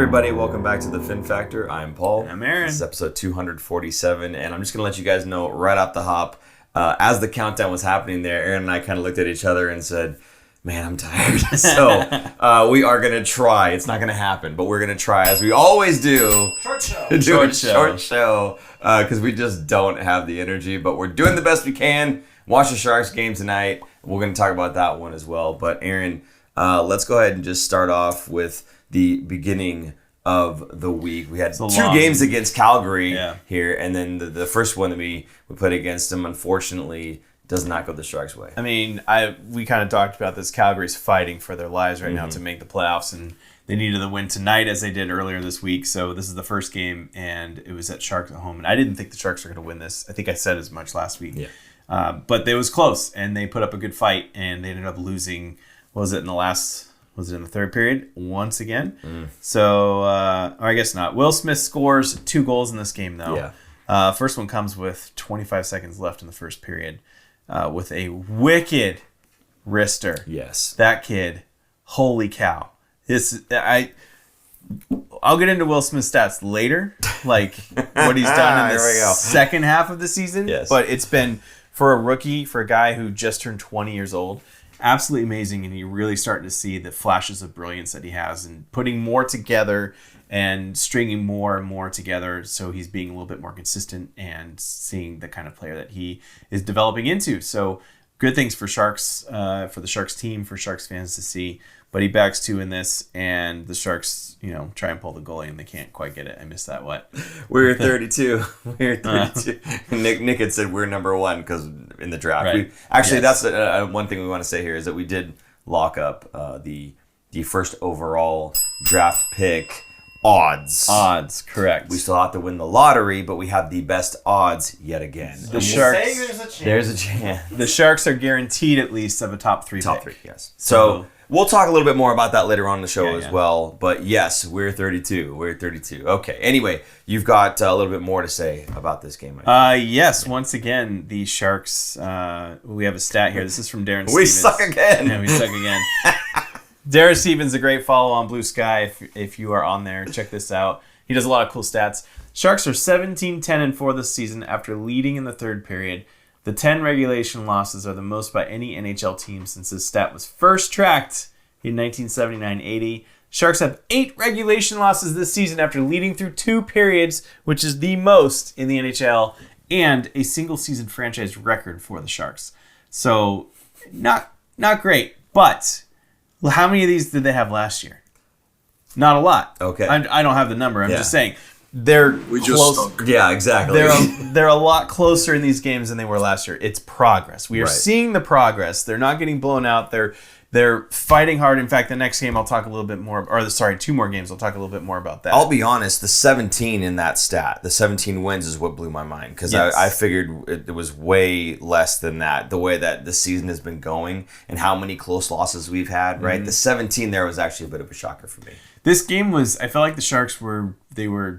everybody, welcome back to the Fin Factor. I'm Paul. And I'm Aaron. This is episode 247, and I'm just going to let you guys know right off the hop, as the countdown was happening there, Aaron and I kind of looked at each other and said, man, I'm tired. So we are going to try. It's not going to happen, but we're going to try, as we always do. Short show. Short show, because we just don't have the energy, but we're doing the best we can. Watch the Sharks game tonight. We're going to talk about that one as well. But Aaron, let's go ahead and just start off with the beginning of the week. We had two games against Calgary here, and then the first one that we played against them, unfortunately, does not go the Sharks' way. I mean, we kind of talked about this. Calgary's fighting for their lives right now to make the playoffs, and they needed the win tonight as they did earlier this week. So this is the first game, and it was at Sharks at home. And I didn't think the Sharks were going to win this. I think I said as much last week. Yeah. But it was close, and they put up a good fight, and they ended up losing. Was it in the third period once again? So, or I guess not. Will Smith scores 2 goals in this game, though. Yeah. First one comes with 25 seconds left in the first period with a wicked wrister. Yes. That kid, holy cow. I'll get into Will Smith's stats later, like what he's done in the second half of the season. Yes. But it's been, for a rookie, for a guy who just turned 20 years old, absolutely amazing, and you're really starting to see the flashes of brilliance that he has and putting more together and stringing more and more together, so he's being a little bit more consistent and seeing the kind of player that he is developing into. So good things for Sharks, for the Sharks team, for Sharks fans to see. But he backs 2 in this, and the Sharks, try and pull the goalie, and they can't quite get it. I missed that. What? We're 32. We're 32. Nick had said we're number 1 because in the draft. Right. That's one thing we want to say here is that we did lock up the first overall draft pick odds. Odds, correct. We still have to win the lottery, but we have the best odds yet again. The Sharks. There's a chance. The Sharks are guaranteed at least of a top 3 Top pick. 3, yes. So we'll talk a little bit more about that later on in the show as well. But yes, we're 32. We're 32. Okay. Anyway, you've got a little bit more to say about this game. Yes. Once again, the Sharks. We have a stat here. This is from Darren Stevens. We suck again. Yeah, we suck again. Darren Stevens, a great follow on Blue Sky. If you are on there, check this out. He does a lot of cool stats. Sharks are 17-10-4 this season after leading in the third period. The 10 regulation losses are the most by any NHL team since this stat was first tracked in 1979-80. Sharks have 8 regulation losses this season after leading through 2 periods, which is the most in the NHL, and a single season franchise record for the Sharks. So, not great, but how many of these did they have last year? Not a lot. Okay. I don't have the number. I'm just saying. They're close. Yeah, exactly. They're a lot closer in these games than they were last year. It's progress. We are seeing the progress. They're not getting blown out. They're fighting hard. In fact, the next game I'll talk a little bit more. Or 2 more games I'll talk a little bit more about that. I'll be honest. The 17 in that stat, the 17 wins, is what blew my mind because I figured it was way less than that. The way that the season has been going and how many close losses we've had. Right, the 17 there was actually a bit of a shocker for me. This game was, I felt like the Sharks were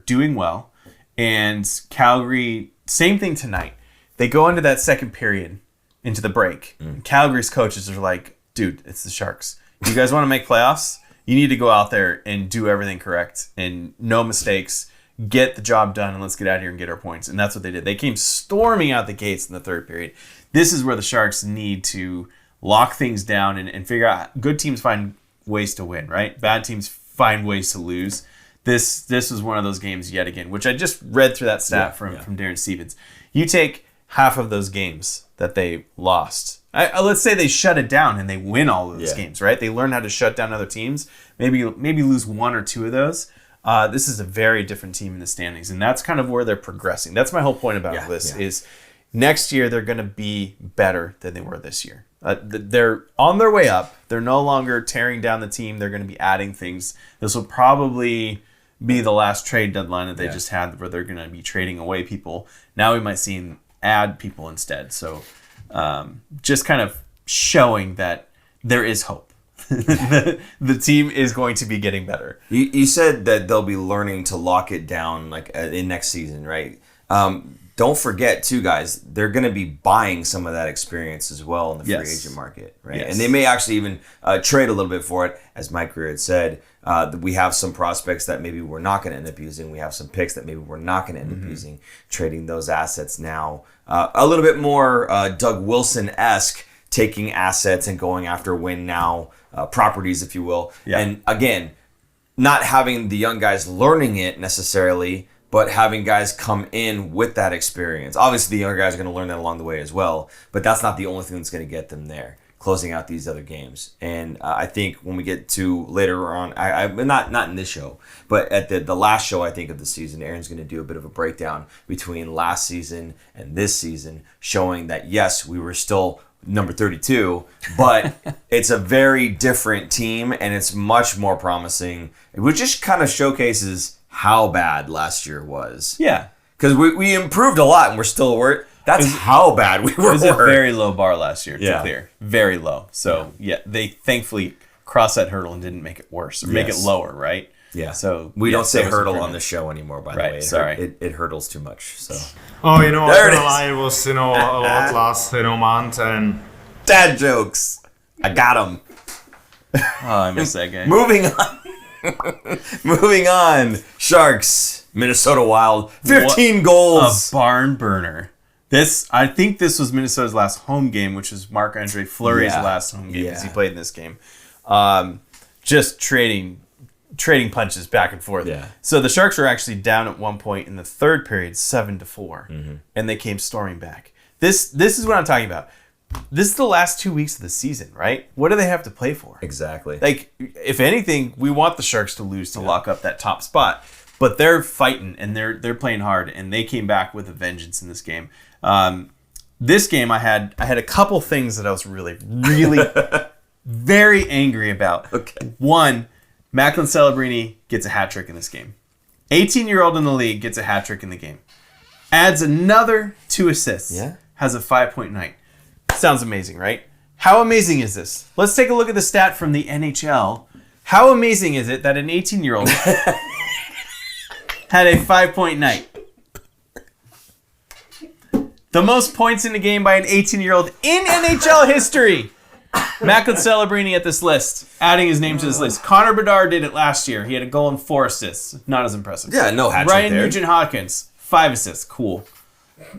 doing well, and Calgary, same thing tonight. They go into that second period, into the break. Calgary's coaches are like, dude, it's the Sharks. You guys want to make playoffs? You need to go out there and do everything correct and no mistakes. Get the job done, and let's get out of here and get our points. And that's what they did. They came storming out the gates in the third period. This is where the Sharks need to lock things down and figure out. Good teams find ways to win, right? Bad teams find ways to lose. This was one of those games yet again, which I just read through that stat from Darren Stevens. You take half of those games that they lost. Let's say they shut it down and they win all of those games, right? They learn how to shut down other teams. Maybe lose 1 or 2 of those. This is a very different team in the standings, and that's kind of where they're progressing. That's my whole point about this is next year they're going to be better than they were this year. They're on their way up. They're no longer tearing down the team. They're going to be adding things. This will probably be the last trade deadline that they just had where they're going to be trading away people. Now we might see them add people instead. So just kind of showing that there is hope. The team is going to be getting better. You said that they'll be learning to lock it down like in next season, right? don't forget, too, guys, they're going to be buying some of that experience as well in the free agent market, right? Yes. And they may actually even trade a little bit for it. As Mike Greer had said, we have some prospects that maybe we're not going to end up using. We have some picks that maybe we're not going to end up using, trading those assets now. A little bit more Doug Wilson-esque, taking assets and going after win now properties, if you will. Yeah. And again, not having the young guys learning it necessarily, but having guys come in with that experience. Obviously, the younger guys are going to learn that along the way as well, but that's not the only thing that's going to get them there, closing out these other games. And I think when we get to later on, not in this show, but at the last show, I think, of the season, Aaron's going to do a bit of a breakdown between last season and this season, showing that, yes, we were still number 32, but it's a very different team, and it's much more promising. It just kind of showcases how bad last year was. Yeah. Because we improved a lot, and we're still that's how bad we were. It was a very low bar last year, to clear. Very low. So, they thankfully crossed that hurdle and didn't make it worse or make it lower, right? Yeah. So we don't say hurdle on the show anymore, by the way. Sorry. It hurdles too much. So. Oh, I was, a lot last, month, and dad jokes. I got them. Oh, I miss that guy. Moving on. Moving on. Sharks, Minnesota Wild, 15 goals. A barn burner. I think this was Minnesota's last home game, which was Marc-Andre Fleury's last home game as he played in this game. Just trading punches back and forth. Yeah. So the Sharks were actually down at one point in the third period, 7-4, and they came storming back. This is what I'm talking about. This is the last 2 weeks of the season, right? What do they have to play for? Exactly. Like, if anything, we want the Sharks to lose to lock up that top spot. But they're fighting, and they're playing hard, and they came back with a vengeance in this game. This game, I had a couple things that I was really, really very angry about. Okay. One, Macklin Calderbrini gets a hat trick in this game. 18-year-old in the league gets a hat trick in the game. Adds another 2 assists. Yeah. Has a 5-point night. Sounds amazing, right? How amazing is this? Let's take a look at the stat from the NHL. How amazing is it that an 18-year-old had a 5-point night? The most points in a game by an 18-year-old in NHL history. Macklin Calderbrini at this list, adding his name to this list. Connor Bedard did it last year. He had a goal and 4 assists. Not as impressive. Yeah, no hat trick Ryan there. Nugent-Hopkins, 5 assists. Cool.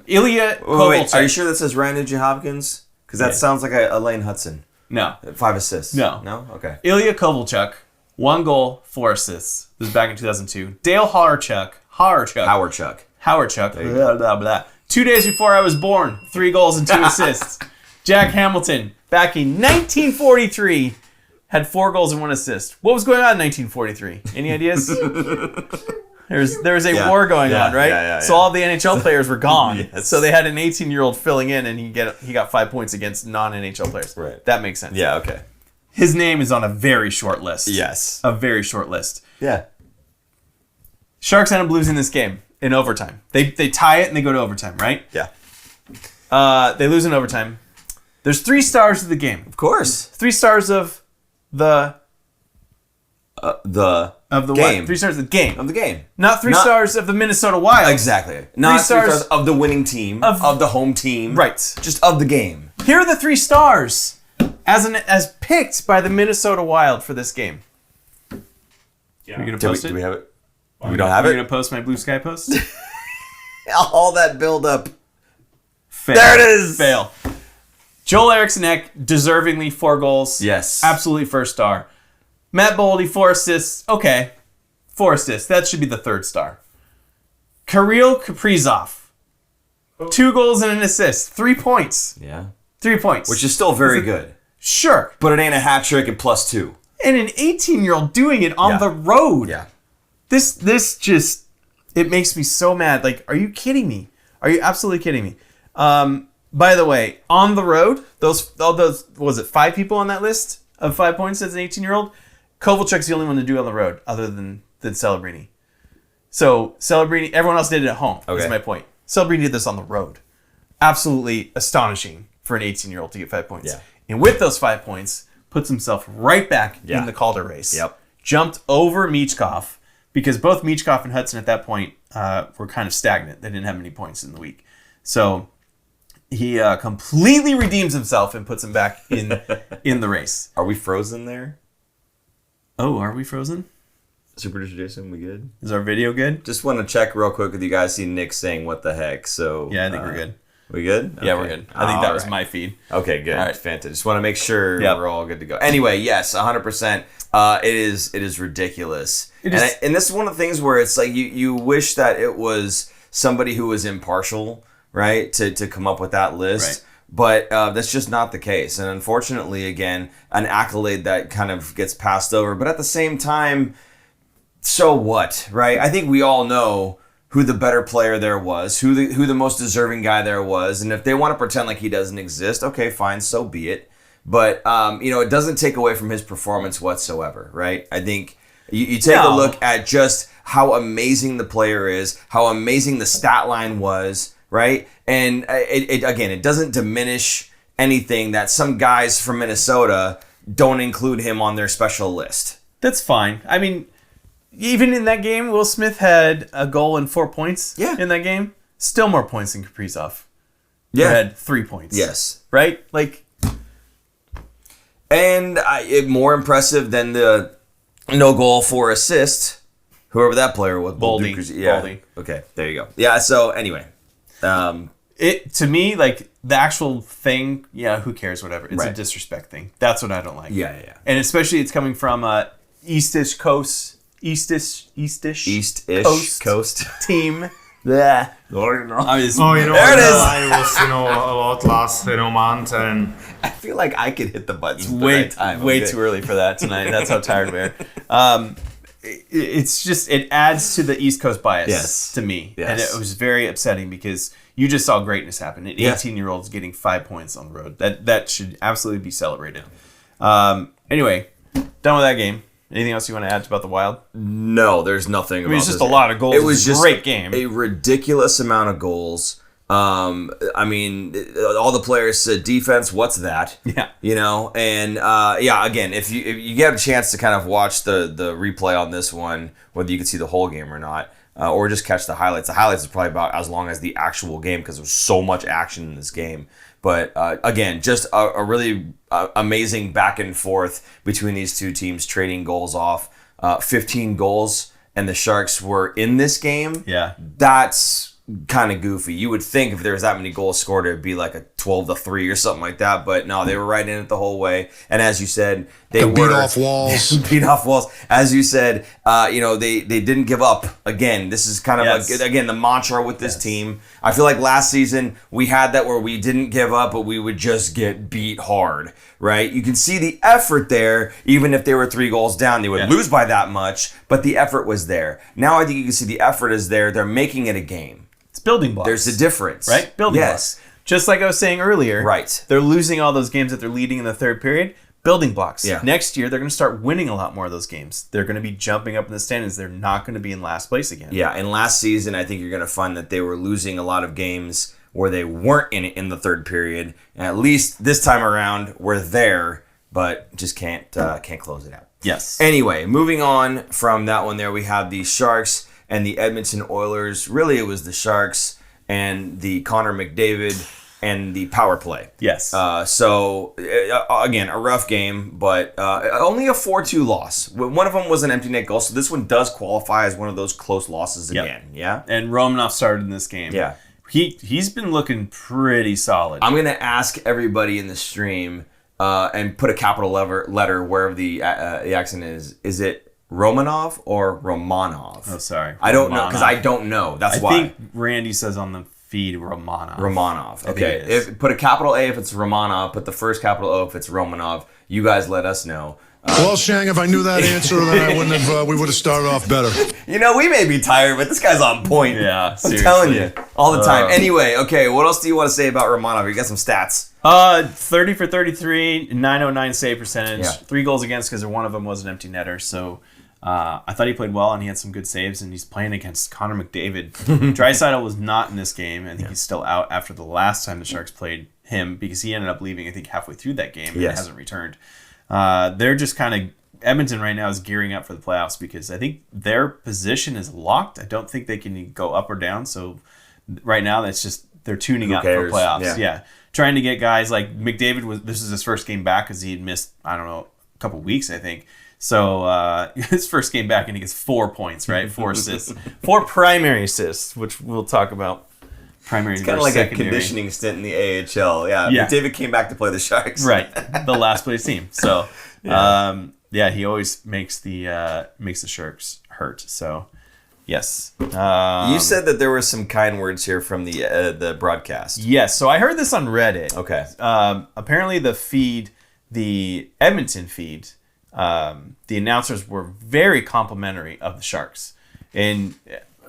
Ilya Kovalchuk. Wait, are you sure that says Ryan Nugent-Hopkins? Because that sounds like a Lane Hudson. No. 5 assists. No. No? Okay. Ilya Kovalchuk, 1 goal, 4 assists. This was back in 2002. Dale Hawerchuk. Blah, blah, blah. 2 days before I was born, 3 goals and 2 assists. Jack Hamilton, back in 1943, had 4 goals and 1 assist. What was going on in 1943? Any ideas? There was a war going on, right? Yeah. So all the NHL players were gone. Yes. So they had an 18-year-old filling in, and he got 5 points against non-NHL players. Right. That makes sense. Yeah, okay. His name is on a very short list. Yes. A very short list. Yeah. Sharks end up losing this game in overtime. They tie it and they go to overtime, right? Yeah. They lose in overtime. There's 3 stars of the game. Of course. 3 stars of the Game. what? 3 stars of the game. Of the game. Not 3 stars of the Minnesota Wild. Exactly. Not 3 stars of the winning team, of the home team. Right. Just of the game. Here are the 3 stars as picked by the Minnesota Wild for this game. yeah. Are you going to post it? Do we have it? We don't have Are it? you going to post my Blue Sky post? All that build up. Fail. There it is. Fail. Joel Eriksson-Ek, deservingly 4 goals. Yes. Absolutely first star. Matt Boldy, 4 assists. Okay. 4 assists. That should be the 3rd star. Kirill Kaprizov, 2 goals and an assist. 3 points. Yeah. 3 points. Which is still very good. Sure. But it ain't a hat trick and +2. And an 18-year-old doing it on the road. Yeah. This just, it makes me so mad. Like, are you kidding me? Are you absolutely kidding me? By the way, on the road, all those, was it 5 people on that list of 5 points as an 18-year-old? Kovalchuk's the only one to do it on the road, other than Calderbrini. So Calderbrini, everyone else did it at home. Okay. Is my point. Calderbrini did this on the road. Absolutely astonishing for an 18-year-old to get 5 points. Yeah. And with those 5 points, puts himself right back in the Calder race. Yep. Jumped over Michkov, because both Michkov and Hudson at that point were kind of stagnant. They didn't have many points in the week. So he completely redeems himself and puts him back in the race. Are we frozen there? Oh, are we frozen? Super Producer Jason, we good? Is our video good? Just want to check real quick with you guys. See Nick saying what the heck. So Yeah, I think we're good. We good? Yeah, Okay. we're good. I think that was All right. my feed. Okay, good. All right. Fantastic. Just want to make sure Yep. we're all good to go. Anyway, yes, 100%. It is ridiculous. It is. And this is one of the things where it's like you wish that it was somebody who was impartial, right, to come up with that list. Right. But that's just not the case. And unfortunately, again, an accolade that kind of gets passed over. But at the same time, so what, right? I think we all know who the better player there was, who the most deserving guy there was. And if they want to pretend like he doesn't exist, okay, fine, so be it. But, it doesn't take away from his performance whatsoever, right? I think you take a look at just how amazing the player is, how amazing the stat line was, right? And it doesn't diminish anything that some guys from Minnesota don't include him on their special list. That's fine. I mean, even in that game, Will Smith had a goal and 4 points in that game. Still more points than Kaprizov. Who had 3 points. Yes. Right? Like... And more impressive than the no goal, 4 assist, whoever that player was. Boldy. Yeah. Boldy. Okay, there you go. Yeah, so anyway. It to me, like, the actual thing, who cares, whatever. It's a Right. disrespect thing. That's what I don't like. Yeah. And especially it's coming from Eastish Coast East-ish Coast. coast. team. Yeah. I was, There it is. I was, a lot last, month, and I feel like I could hit the buttons at the way right time. way Okay. too early for that tonight. That's how tired we are. It's just, it adds to the East Coast bias to me. Yes. And it was very upsetting because you just saw greatness happen. An Yeah. 18-year-old's getting 5 points on the road. That should absolutely be celebrated. Anyway, done with that game. Anything else you want to add about the Wild? No, there's nothing about It was just this. a lot of goals. It was just great game. A ridiculous amount of goals. I mean, all the players said defense. What's that? Yeah. And again, if you get a chance to kind of watch the replay on this one, whether you can see the whole game or not, or just catch the highlights. The highlights is probably about as long as the actual game because there's so much action in this game. But again, just a really amazing back and forth between these two teams, trading goals off. 15 goals, and the Sharks were in this game. Yeah. That's kind of goofy. You would think if there was that many goals scored, it would be like a 12-3 or something like that. But no, they were right in it the whole way. And as you said, they were beat off walls. beat off walls. As you said, they didn't give up. Again, this is kind of the mantra with this team. I feel like last season we had that where we didn't give up, but we would just get beat hard. Right? You can see the effort there. Even if they were 3 goals down, they would lose by that much. But the effort was there. Now I think you can see the effort is there. They're making it a game. It's building blocks. There's a difference. Right? Building blocks. Just like I was saying earlier. Right. They're losing all those games that they're leading in the third period. Building blocks. Yeah. Next year, they're going to start winning a lot more of those games. They're going to be jumping up in the standings. They're not going to be in last place again. Yeah, and last season, I think you're going to find that they were losing a lot of games where they weren't in it in the third period. And at least this time around, we're there, but just can't close it out. Yes. Anyway, moving on from that one there, we have the Sharks and the Edmonton Oilers. Really, it was the Sharks and the Connor McDavid and the power play. Yes. Again, a rough game, but only a 4-2 loss. One of them was an empty net goal, so this one does qualify as one of those close losses again. Yeah? And Romanov started in this game. Yeah. He's been looking pretty solid. I'm going to ask everybody in the stream and put a capital letter wherever the accent is. Is it Romanov or Romanov? Oh, sorry. I don't know, because I don't know. That's why. I think Randy says on the feed Romanov. Romanov. I Okay. think it is. Put a capital A if it's Romanov. Put the first capital O if it's Romanov. You guys let us know. Well, Shang, if I knew that answer, then I wouldn't have. We would have started off better. We may be tired, but this guy's on point. Yeah, I'm seriously. telling you, all the time. Anyway, okay, what else do you want to say about Romanov? You got some stats. 30 for 33, 909 save percentage, Yeah. 3 goals against because one of them was an empty netter. So I thought he played well and he had some good saves, and he's playing against Connor McDavid. Draisaitl was not in this game. I think he's still out after the last time the Sharks played him because he ended up leaving, I think, halfway through that game and hasn't returned. They're just kind of, Edmonton right now is gearing up for the playoffs because I think their position is locked. I don't think they can go up or down. So right now, that's just they're tuning up cares? for playoffs. Yeah. Trying to get guys like McDavid this is his first game back because he had missed, I don't know, a couple weeks, I think. So his first game back and he gets 4 points, right? 4 assists. 4 primary assists, which we'll talk about. Primary It's kind of like secondary. A conditioning stint in the AHL. Yeah. McDavid came back to play the Sharks. Right. The last place team. So he always makes the Sharks hurt. So yes. You said that there were some kind words here from the broadcast. Yes. So I heard this on Reddit. Okay. Apparently the Edmonton feed, the announcers were very complimentary of the Sharks, and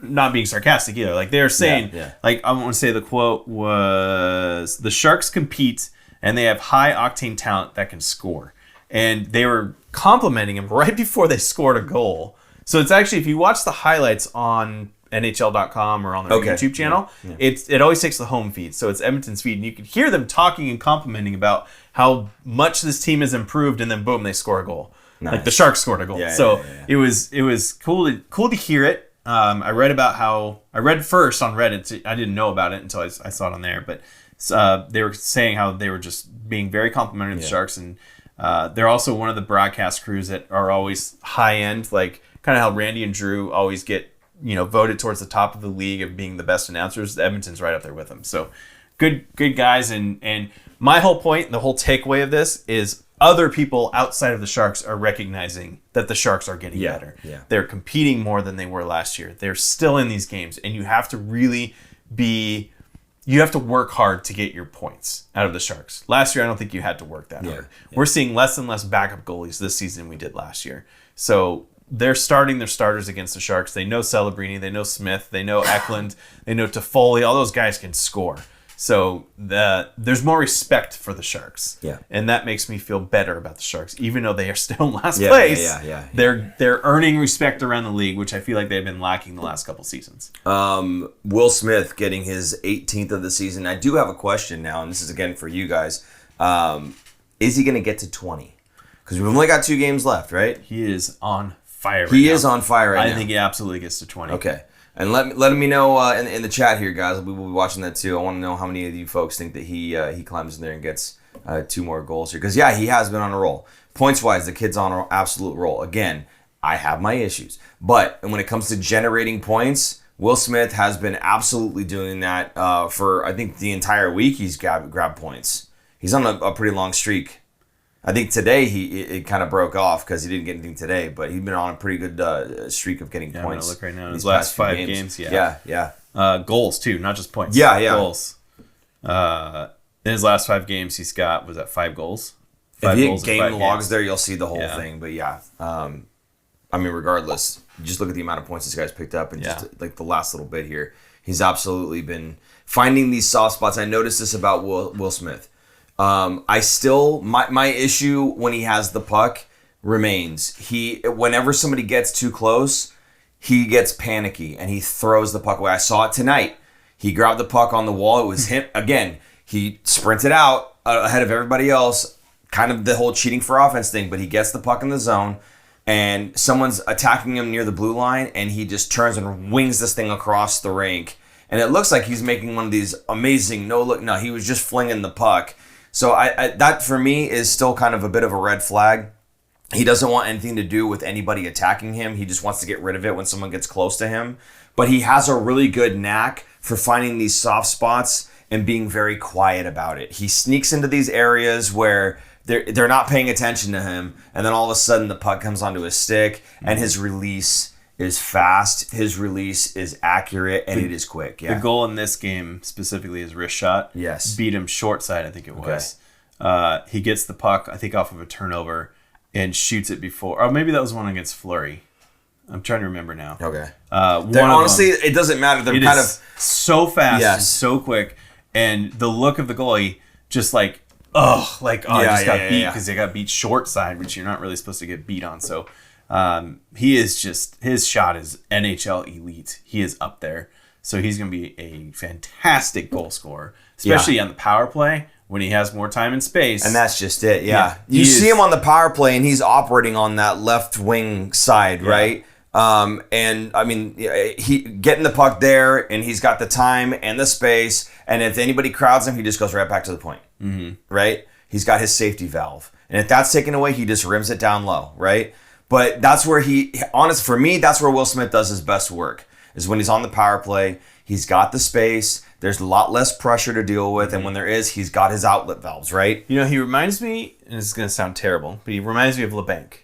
not being sarcastic either. Like they're saying, like I want to say the quote was, "The Sharks compete and they have high octane talent that can score," and they were complimenting him right before they scored a goal. So it's actually, if you watch the highlights on NHL.com or on their YouTube channel, it always takes the home feed. So it's Edmonton's feed, and you can hear them talking and complimenting about how much this team has improved, and then boom, they score a goal. Nice. Like the Sharks scored a goal. It was cool to hear it. I read first on Reddit. I didn't know about it until I saw it on there, but they were saying how they were just being very complimentary of the Sharks, and they're also one of the broadcast crews that are always high end, like kind of how Randy and Drew always get voted towards the top of the league of being the best announcers. Edmonton's right up there with them. So good guys, and my whole point, the whole takeaway of this is other people outside of the Sharks are recognizing that the Sharks are getting better. Yeah. They're competing more than they were last year. They're still in these games, and you have to really you have to work hard to get your points out of the Sharks. Last year, I don't think you had to work that hard. Yeah. We're seeing less and less backup goalies this season than we did last year. So they're starting their starters against the Sharks. They know Calderbrini, they know Smith, they know Eklund, they know Toffoli. All those guys can score. So there's more respect for the Sharks. Yeah. And that makes me feel better about the Sharks. Even though they are still in last place, they're earning respect around the league, which I feel like they've been lacking the last couple seasons. Will Smith getting his 18th of the season. I do have a question now, and this is again for you guys. Is he going to get to 20? Because we've only got 2 games left, right? He is on fire right now. He is on fire right now. I think he absolutely gets to 20. Okay. And let me know in the chat here, guys. We will be watching that too. I want to know how many of you folks think that he climbs in there and gets 2 more goals here. Because, he has been on a roll. Points-wise, the kid's on an absolute roll. Again, I have my issues. But when it comes to generating points, Will Smith has been absolutely doing that for, I think, the entire week. He's grabbed points. He's on a pretty long streak. I think today it kind of broke off because he didn't get anything today, but he's been on a pretty good streak of getting points. I'm gonna look right now in his last 5 games. Yeah. Goals too, not just points. Yeah. Goals. In his last 5 games, he's got 5 goals. 5 if you get game logs there, you'll see the whole thing. But regardless, just look at the amount of points this guy's picked up, and just like the last little bit here, he's absolutely been finding these soft spots. I noticed this about Will Smith. My issue when he has the puck remains. Whenever somebody gets too close, he gets panicky and he throws the puck away. I saw it tonight. He grabbed the puck on the wall. It was him again. He sprinted out ahead of everybody else. Kind of the whole cheating for offense thing, but he gets the puck in the zone and someone's attacking him near the blue line and he just turns and wings this thing across the rink. And it looks like he's making one of these amazing no, he was just flinging the puck. So that for me is still kind of a bit of a red flag. He doesn't want anything to do with anybody attacking him. He just wants to get rid of it when someone gets close to him. But he has a really good knack for finding these soft spots and being very quiet about it. He sneaks into these areas where they're not paying attention to him, and then all of a sudden the puck comes onto his stick, and his release is fast, his release is accurate, and it is quick. Yeah. The goal in this game, specifically his wrist shot, beat him short side, I think it was. He gets the puck, I think off of a turnover, and shoots it before. Or maybe that was one against Fleury. I'm trying to remember now. Okay. Honestly, it doesn't matter. They're kind of so fast and so quick, and the look of the goalie just I just got beat because they got beat short side, which you're not really supposed to get beat on. So he is his shot is NHL elite. He is up there. So he's going to be a fantastic goal scorer, especially on the power play when he has more time and space. And that's just it, You see him on the power play, and he's operating on that left wing side, right? And I mean, he getting the puck there, and he's got the time and the space. And if anybody crowds him, he just goes right back to the point. Mm-hmm. Right? He's got his safety valve, and if that's taken away, he just rims it down low. Right? But that's where for me, that's where Will Smith does his best work. Is when he's on the power play. He's got the space. There's a lot less pressure to deal with, and when there is, he's got his outlet valves. Right? You know, he reminds me, and this is going to sound terrible, but he reminds me of LeBanc.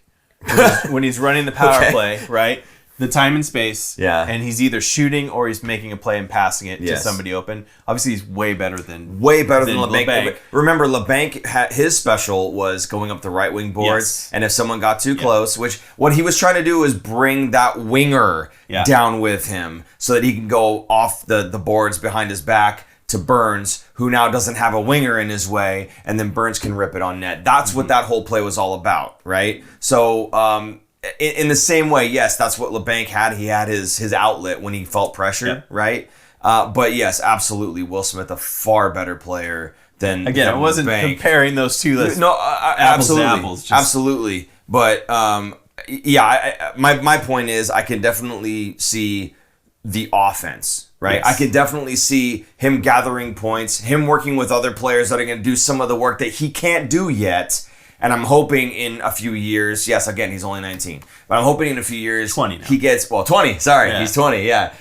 When he's running the power play, right? The time and space. Yeah. And he's either shooting or he's making a play and passing it to somebody open. Obviously, he's way better than LeBanc. Remember, LeBanc, his special was going up the right wing boards, and if someone got too close, which what he was trying to do is bring that winger down with him so that he can go off the boards behind his back to Burns, who now doesn't have a winger in his way, and then Burns can rip it on net. That's what that whole play was all about, right? So, in the same way, yes, that's what LeBanc had. He had his outlet when he felt pressure, right? But yes, absolutely, Will Smith, a far better player than Again, I wasn't LeBanc. Comparing those two. Absolutely, apples. Absolutely. But my point is, I can definitely see the offense. Right, yes. I could definitely see him gathering points, him working with other players that are going to do some of the work that he can't do yet. And I'm hoping in a few years, yes, again, he's only 19, but I'm hoping in a few years 20 now. He gets 20. Sorry, he's 20. Yeah,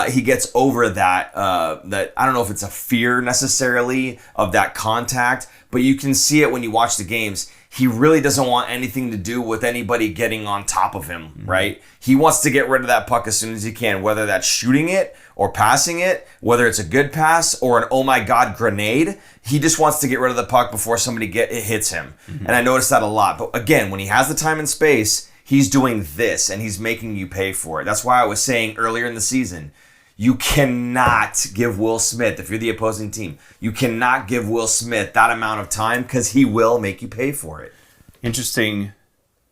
he gets over that. That I don't know if it's a fear necessarily of that contact, but you can see it when you watch the games. He really doesn't want anything to do with anybody getting on top of him, right? He wants to get rid of that puck as soon as he can, whether that's shooting it or passing it, whether it's a good pass or an oh my God grenade. He just wants to get rid of the puck before somebody hits him. Mm-hmm. And I noticed that a lot. But again, when he has the time and space, he's doing this and he's making you pay for it. That's why I was saying earlier in the season, you cannot give Will Smith, if you're the opposing team, you cannot give Will Smith that amount of time because he will make you pay for it. Interesting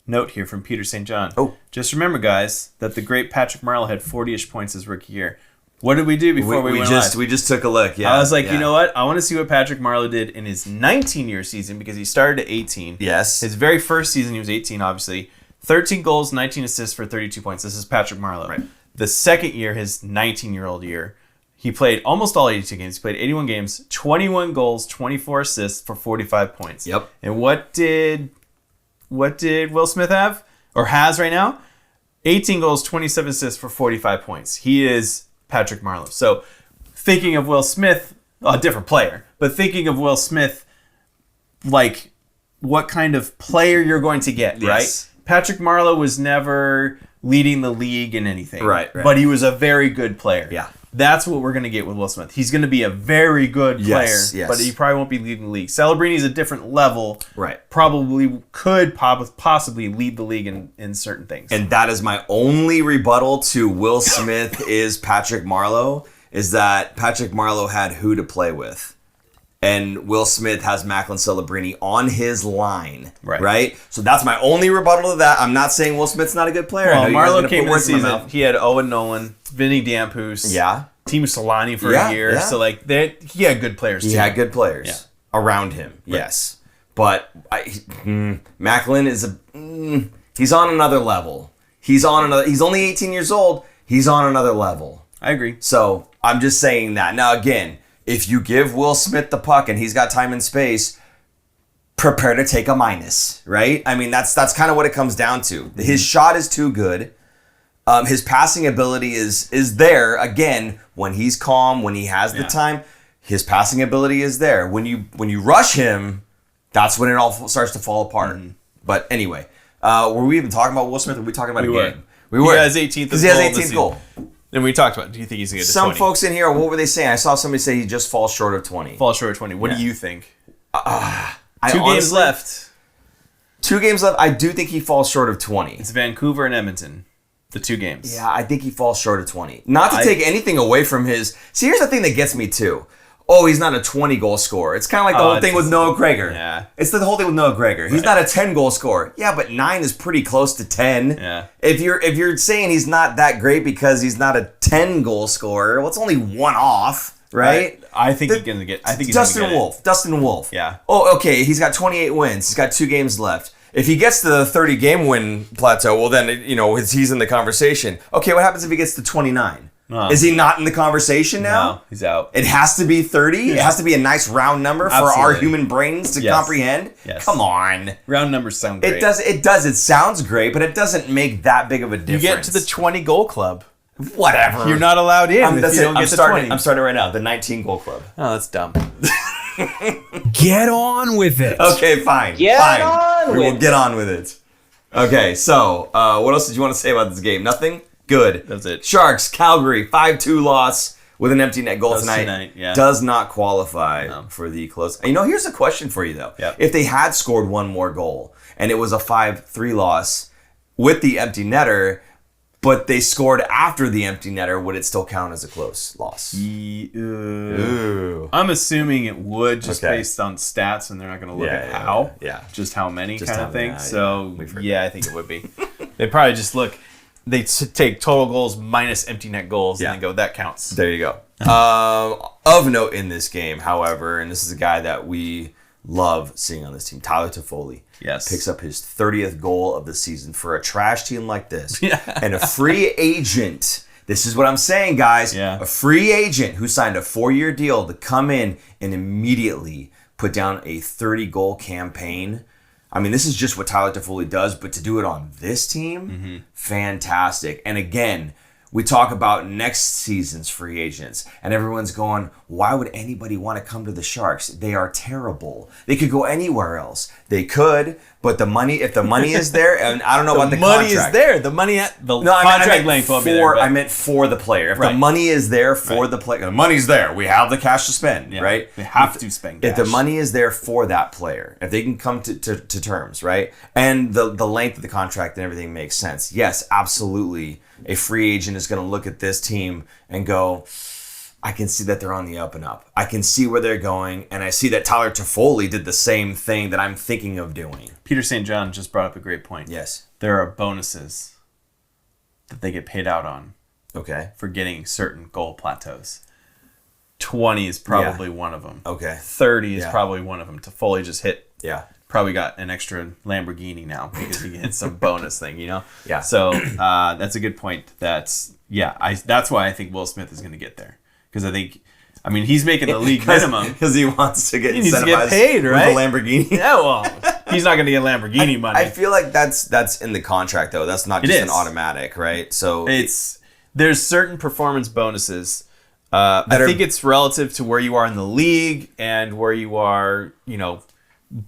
note here from Peter St. John. Oh. Just remember, guys, that the great Patrick Marleau had 40-ish points his rookie year. What did we do before we went live? We just took a look, yeah. I was like, you know what? I want to see what Patrick Marleau did in his 19-year season because he started at 18. Yes. His very first season, he was 18, obviously. 13 goals, 19 assists for 32 points. This is Patrick Marleau. Right. The second year, his 19-year-old year, he played almost all 82 games. He played 81 games, 21 goals, 24 assists for 45 points. Yep. And what did Will Smith have or has right now? 18 goals, 27 assists for 45 points. He is Patrick Marleau. So thinking of Will Smith, a different player, but thinking of Will Smith, like what kind of player you're going to get, yes. right? Patrick Marleau was never leading the league in anything. Right. But he was a very good player. Yeah. That's what we're going to get with Will Smith. He's going to be a very good player, yes. but he probably won't be leading the league. Celebrini is a different level. Right. Probably could possibly lead the league in certain things. And that is my only rebuttal to Will Smith is Patrick Marleau, is that Patrick Marleau had who to play with. And Will Smith has Macklin Celebrini on his line, right? So that's my only rebuttal to that. I'm not saying Will Smith's not a good player. Well, Marleau came in the season. He had Owen Nolan, Vinny Dampus, Teemu Solani for a year. Yeah. So like he had good players. He had good players around him. Right. Yes, but Macklin is he's on another level. He's only 18 years old. He's on another level. I agree. So I'm just saying that. Now again, if you give Will Smith the puck and he's got time and space, prepare to take a minus, right? I mean, that's kind of what it comes down to. His shot is too good. His passing ability is there. Again, when he's calm, when he has the time, his passing ability is there. When you rush him, that's when it all starts to fall apart. Mm-hmm. But anyway, were we even talking about Will Smith? Or were we talking about a game? We were. He has 18th because he has 18th goal. Then we talked about, do you think he's going to get to 20? Some folks in here, what were they saying? I saw somebody say he just falls short of 20. Falls short of 20. What do you think? 2 games left. 2 games left. I do think he falls short of 20. It's Vancouver and Edmonton. The 2 games. Yeah, I think he falls short of 20. Not to take anything away from his... See, here's the thing that gets me too. Oh, he's not a 20-goal scorer. It's kind of like the whole thing with Noah Gregor. Yeah. It's the whole thing with Noah Gregor. He's not a 10-goal scorer. Yeah, but 9 is pretty close to 10. Yeah. If you're saying he's not that great because he's not a 10-goal scorer, well, it's only one off, right? I think he's going to get... I think he's Dustin Wolf. Yeah. Oh, okay. He's got 28 wins. He's got 2 games left. if he gets to the 30 game win plateau, well then he's in the conversation. Okay, what happens if he gets to 29? Is he not in the conversation now? No, he's out. It has to be 30? Yeah. It has to be a nice round number for our human brains to comprehend? Yes. Come on. Round numbers sound great. It does. It sounds great, but it doesn't make that big of a difference. You get to the 20 goal club. Whatever. You're not allowed in if you don't get to 20. I'm starting right now. The 19 goal club. Oh, that's dumb. Get on with it. Okay, fine. We will get on with it. Okay, so what else did you want to say about this game? Nothing? Good. That's it. Sharks, Calgary, 5-2 loss with an empty net goal tonight. Yeah. Does not qualify for the close. Here's a question for you, though. Yep. If they had scored one more goal and it was a 5-3 loss with the empty netter, but they scored after the empty netter, would it still count as a close loss? Ooh. I'm assuming it would, just based on stats, and they're not going to look at how. Yeah. Just how many just kind how of thing. many, So, I think it would be. They probably just look, they take total goals minus empty net goals, and then go, that counts. There you go. Of note in this game, however, and this is a guy that we love seeing on this team, Tyler Toffoli. Yes. Picks up his 30th goal of the season for a trash team like this. And a free agent. This is what I'm saying, guys. A free agent who signed a 4-year deal to come in and immediately put down a 30-goal campaign. I mean, this is just what Tyler Toffoli does, but to do it on this team, fantastic. And again, we talk about next season's free agents, and everyone's going, why would anybody want to come to the Sharks? They are terrible. They could go anywhere else. They could, but if the money is there, and I don't know about the contract. The money is there. The money contract length will be there. I meant for the player. If the money is there for the player, the money's there. We have the cash to spend, right? They have to spend cash. If the money is there for that player, if they can come to terms, right? And the length of the contract and everything makes sense. Yes, absolutely. A free agent is going to look at this team and go, I can see that they're on the up and up. I can see where they're going, and I see that Tyler Toffoli did the same thing that I'm thinking of doing. Peter St. John just brought up a great point. Yes. There are bonuses that they get paid out on. Okay. For getting certain goal plateaus. 20 is probably one of them. Okay. 30 is probably one of them. Toffoli just hit. Yeah. Probably got an extra Lamborghini now because he hit some bonus thing, Yeah. So that's a good point. That's why I think Will Smith is going to get there, because he's making the league minimum because he wants to get he needs incentivized to get paid, right? with a Lamborghini. Yeah, well, he's not going to get Lamborghini money. I feel like that's in the contract though. That's not just an automatic, right? So there's certain performance bonuses. I think it's relative to where you are in the league and where you are,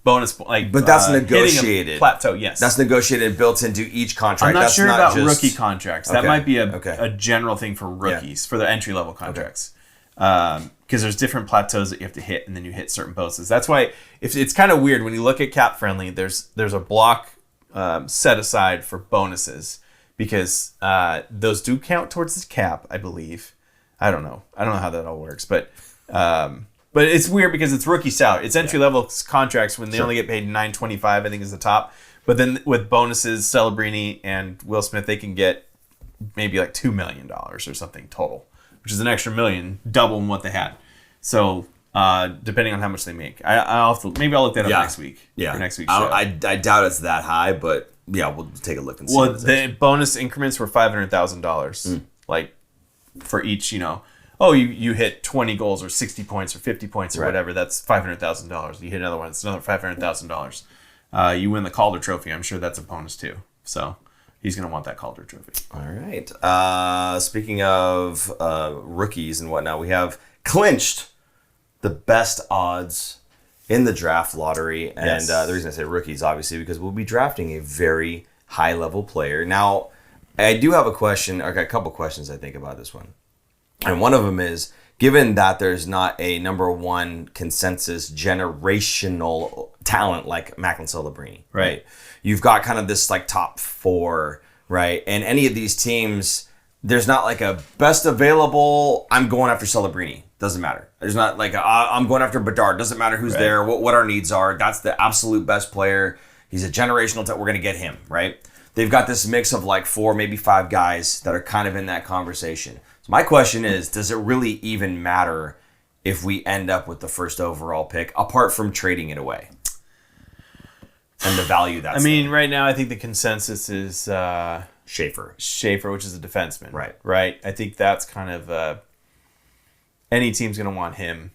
bonus, but that's negotiated plateau. Yes, that's negotiated and built into each contract. I'm not that's sure not about just rookie contracts. That might be a general thing for rookies, for the entry level contracts, because there's different plateaus that you have to hit, and then you hit certain bonuses. That's why it's kind of weird when you look at Cap Friendly. There's a block set aside for bonuses because those do count towards the cap, I believe. I don't know how that all works, but it's weird because it's rookie salary. It's entry level contracts when they only get paid $925, I think is the top. But then with bonuses, Calderbrini and Will Smith, they can get maybe like $2 million or something total, which is an extra $1 million, double what they had. So depending on how much they make, I'll look that up next week. Yeah, for next week's show. I doubt it's that high, but we'll take a look and see. Well, the bonus increments were $500,000, like for each, you hit 20 goals or 60 points or 50 points or whatever, that's $500,000. You hit another one, it's another $500,000. You win the Calder trophy, I'm sure that's a bonus too. So he's going to want that Calder trophy. All right. Speaking of rookies and whatnot, we have clinched the best odds in the draft lottery. And the reason I say rookies, obviously, because we'll be drafting a very high-level player. Now, I do have a question, or a couple questions I think about this one. And one of them is, given that there's not a number one consensus generational talent like Macklin Calderbrini, right? You've got kind of this like top four, right? And any of these teams, there's not like a best available, I'm going after Calderbrini. Doesn't matter. There's not like I'm going after Bedard. Doesn't matter who's there, what our needs are. That's the absolute best player. He's a generational talent. We're going to get him, right? They've got this mix of like 4, maybe 5 guys that are kind of in that conversation. So my question is, does it really even matter if we end up with the first overall pick, apart from trading it away? and the value that's right now I think the consensus is Schaefer, which is a defenseman. Right. Right. I think that's kind of any team's going to want him.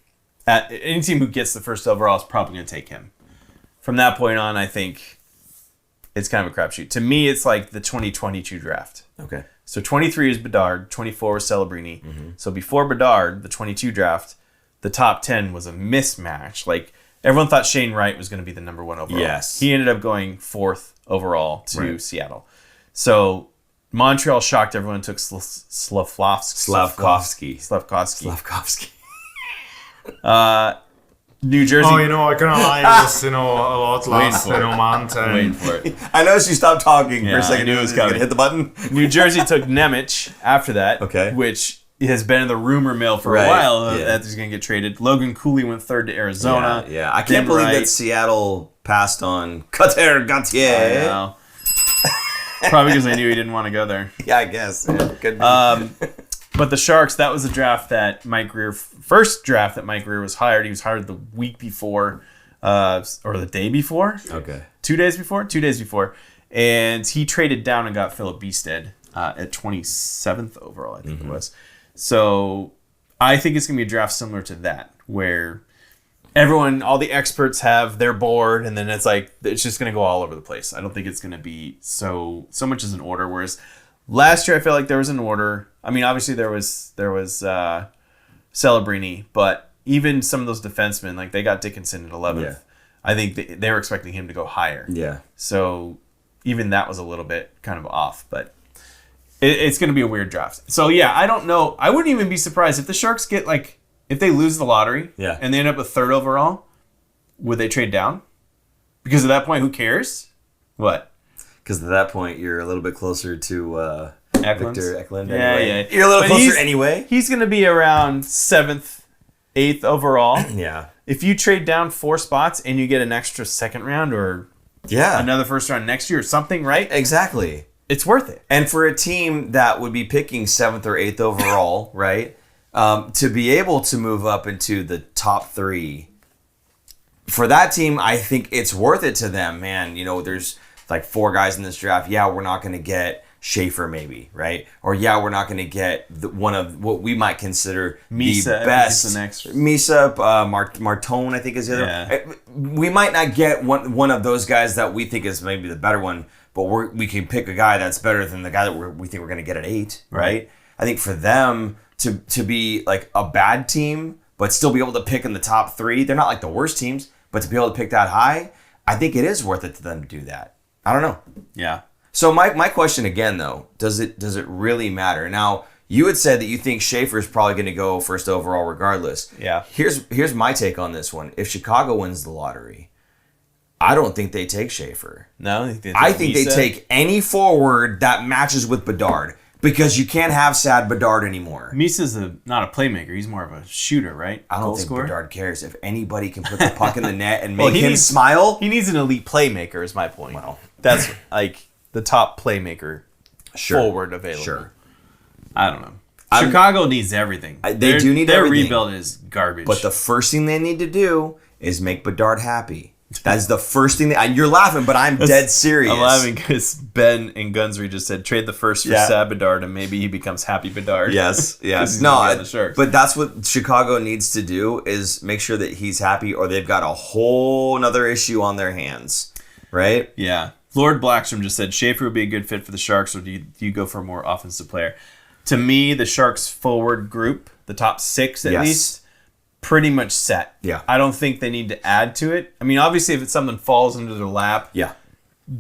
Any team who gets the first overall is probably going to take him. From that point on, I think it's kind of a crapshoot. To me, it's like the 2022 draft. Okay. So 23 is Bedard, 24 was Celebrini. Mm-hmm. So before Bedard, the 22 draft, the top 10 was a mismatch. Like, everyone thought Shane Wright was going to be the number 1 overall. Yes. He ended up going 4th overall to Seattle. So Montreal shocked everyone and took Slavkovsky. New Jersey. Oh, I can lie, it was, a lot last, month. Waiting for it. I noticed you stopped talking for a second. I knew it was coming. Hit the button. New Jersey took Nemec after that, Okay. which has been in the rumor mill for a while that he's going to get traded. Logan Cooley went 3rd to Arizona. Yeah. I can't believe that Seattle passed on Cutter Gauthier. I know. Probably because I knew he didn't want to go there. Yeah, I guess. Yeah, could be. But the Sharks, that was the draft that first draft that Mike Greer was hired. He was hired the week before, or the day before. Okay. 2 days before? 2 days before. And he traded down and got Philip Beested at 27th overall, I think it was. So I think it's going to be a draft similar to that, where all the experts have their board, and then it's like, it's just going to go all over the place. I don't think it's going to be so much as an order, whereas last year I feel like there was an order. I mean, obviously there was Celebrini, but even some of those defensemen, like they got Dickinson at 11th. Yeah. I think they were expecting him to go higher. Yeah. So even that was a little bit kind of off, but it's going to be a weird draft. So yeah, I don't know. I wouldn't even be surprised if the Sharks get if they lose the lottery and they end up with 3rd overall, would they trade down? Because at that point, who cares? What? Because at that point, you're a little bit closer to Victor Eklund. Yeah. You're a little closer anyway. He's going to be around 7th, 8th overall. Yeah. If you trade down 4 spots and you get an extra 2nd round or another 1st round next year or something, right? Exactly. It's worth it. And for a team that would be picking 7th or 8th overall, right, to be able to move up into the top 3, for that team, I think it's worth it to them, man. There's like 4 guys in this draft. Yeah, we're not going to get Schaefer maybe, right? Or we're not going to get one of what we might consider Misa, the best. the next. Misa, Martone, I think is the other. Yeah. We might not get one of those guys that we think is maybe the better one, but we can pick a guy that's better than the guy that we think we're going to get at 8, right? I think for them to be like a bad team, but still be able to pick in the top 3, they're not like the worst teams, but to be able to pick that high, I think it is worth it to them to do that. I don't know. Yeah. So my question again though, does it really matter? Now, you had said that you think Schaefer's probably going to go 1st overall regardless. Yeah. Here's my take on this one. If Chicago wins the lottery, I don't think they take Schaefer. No, I think they take any forward that matches with Bedard, because you can't have sad Bedard anymore. Misa's not a playmaker. He's more of a shooter, right? I don't Goal think scorer. Bedard cares. If anybody can put the puck in the net and make him smile. He needs an elite playmaker is my point. Well, that's like the top playmaker forward available. Sure. I don't know. Chicago needs everything. They do need their everything. Rebuild is garbage. But the first thing they need to do is make Bedard happy. That's the first thing. You're laughing, but I'm dead serious. I'm laughing because Ben and Gunsry just said trade the first for Sad Bedard and maybe he becomes Happy Bedard. Yes. But that's what Chicago needs to do, is make sure that he's happy, or they've got a whole nother issue on their hands, right? Yeah. Lord Blackstrom just said Schaefer would be a good fit for the Sharks, or do you go for a more offensive player? To me, the Sharks forward group, the top 6 at least, pretty much set. Yeah. I don't think they need to add to it. I mean, obviously, if it's something falls into their lap,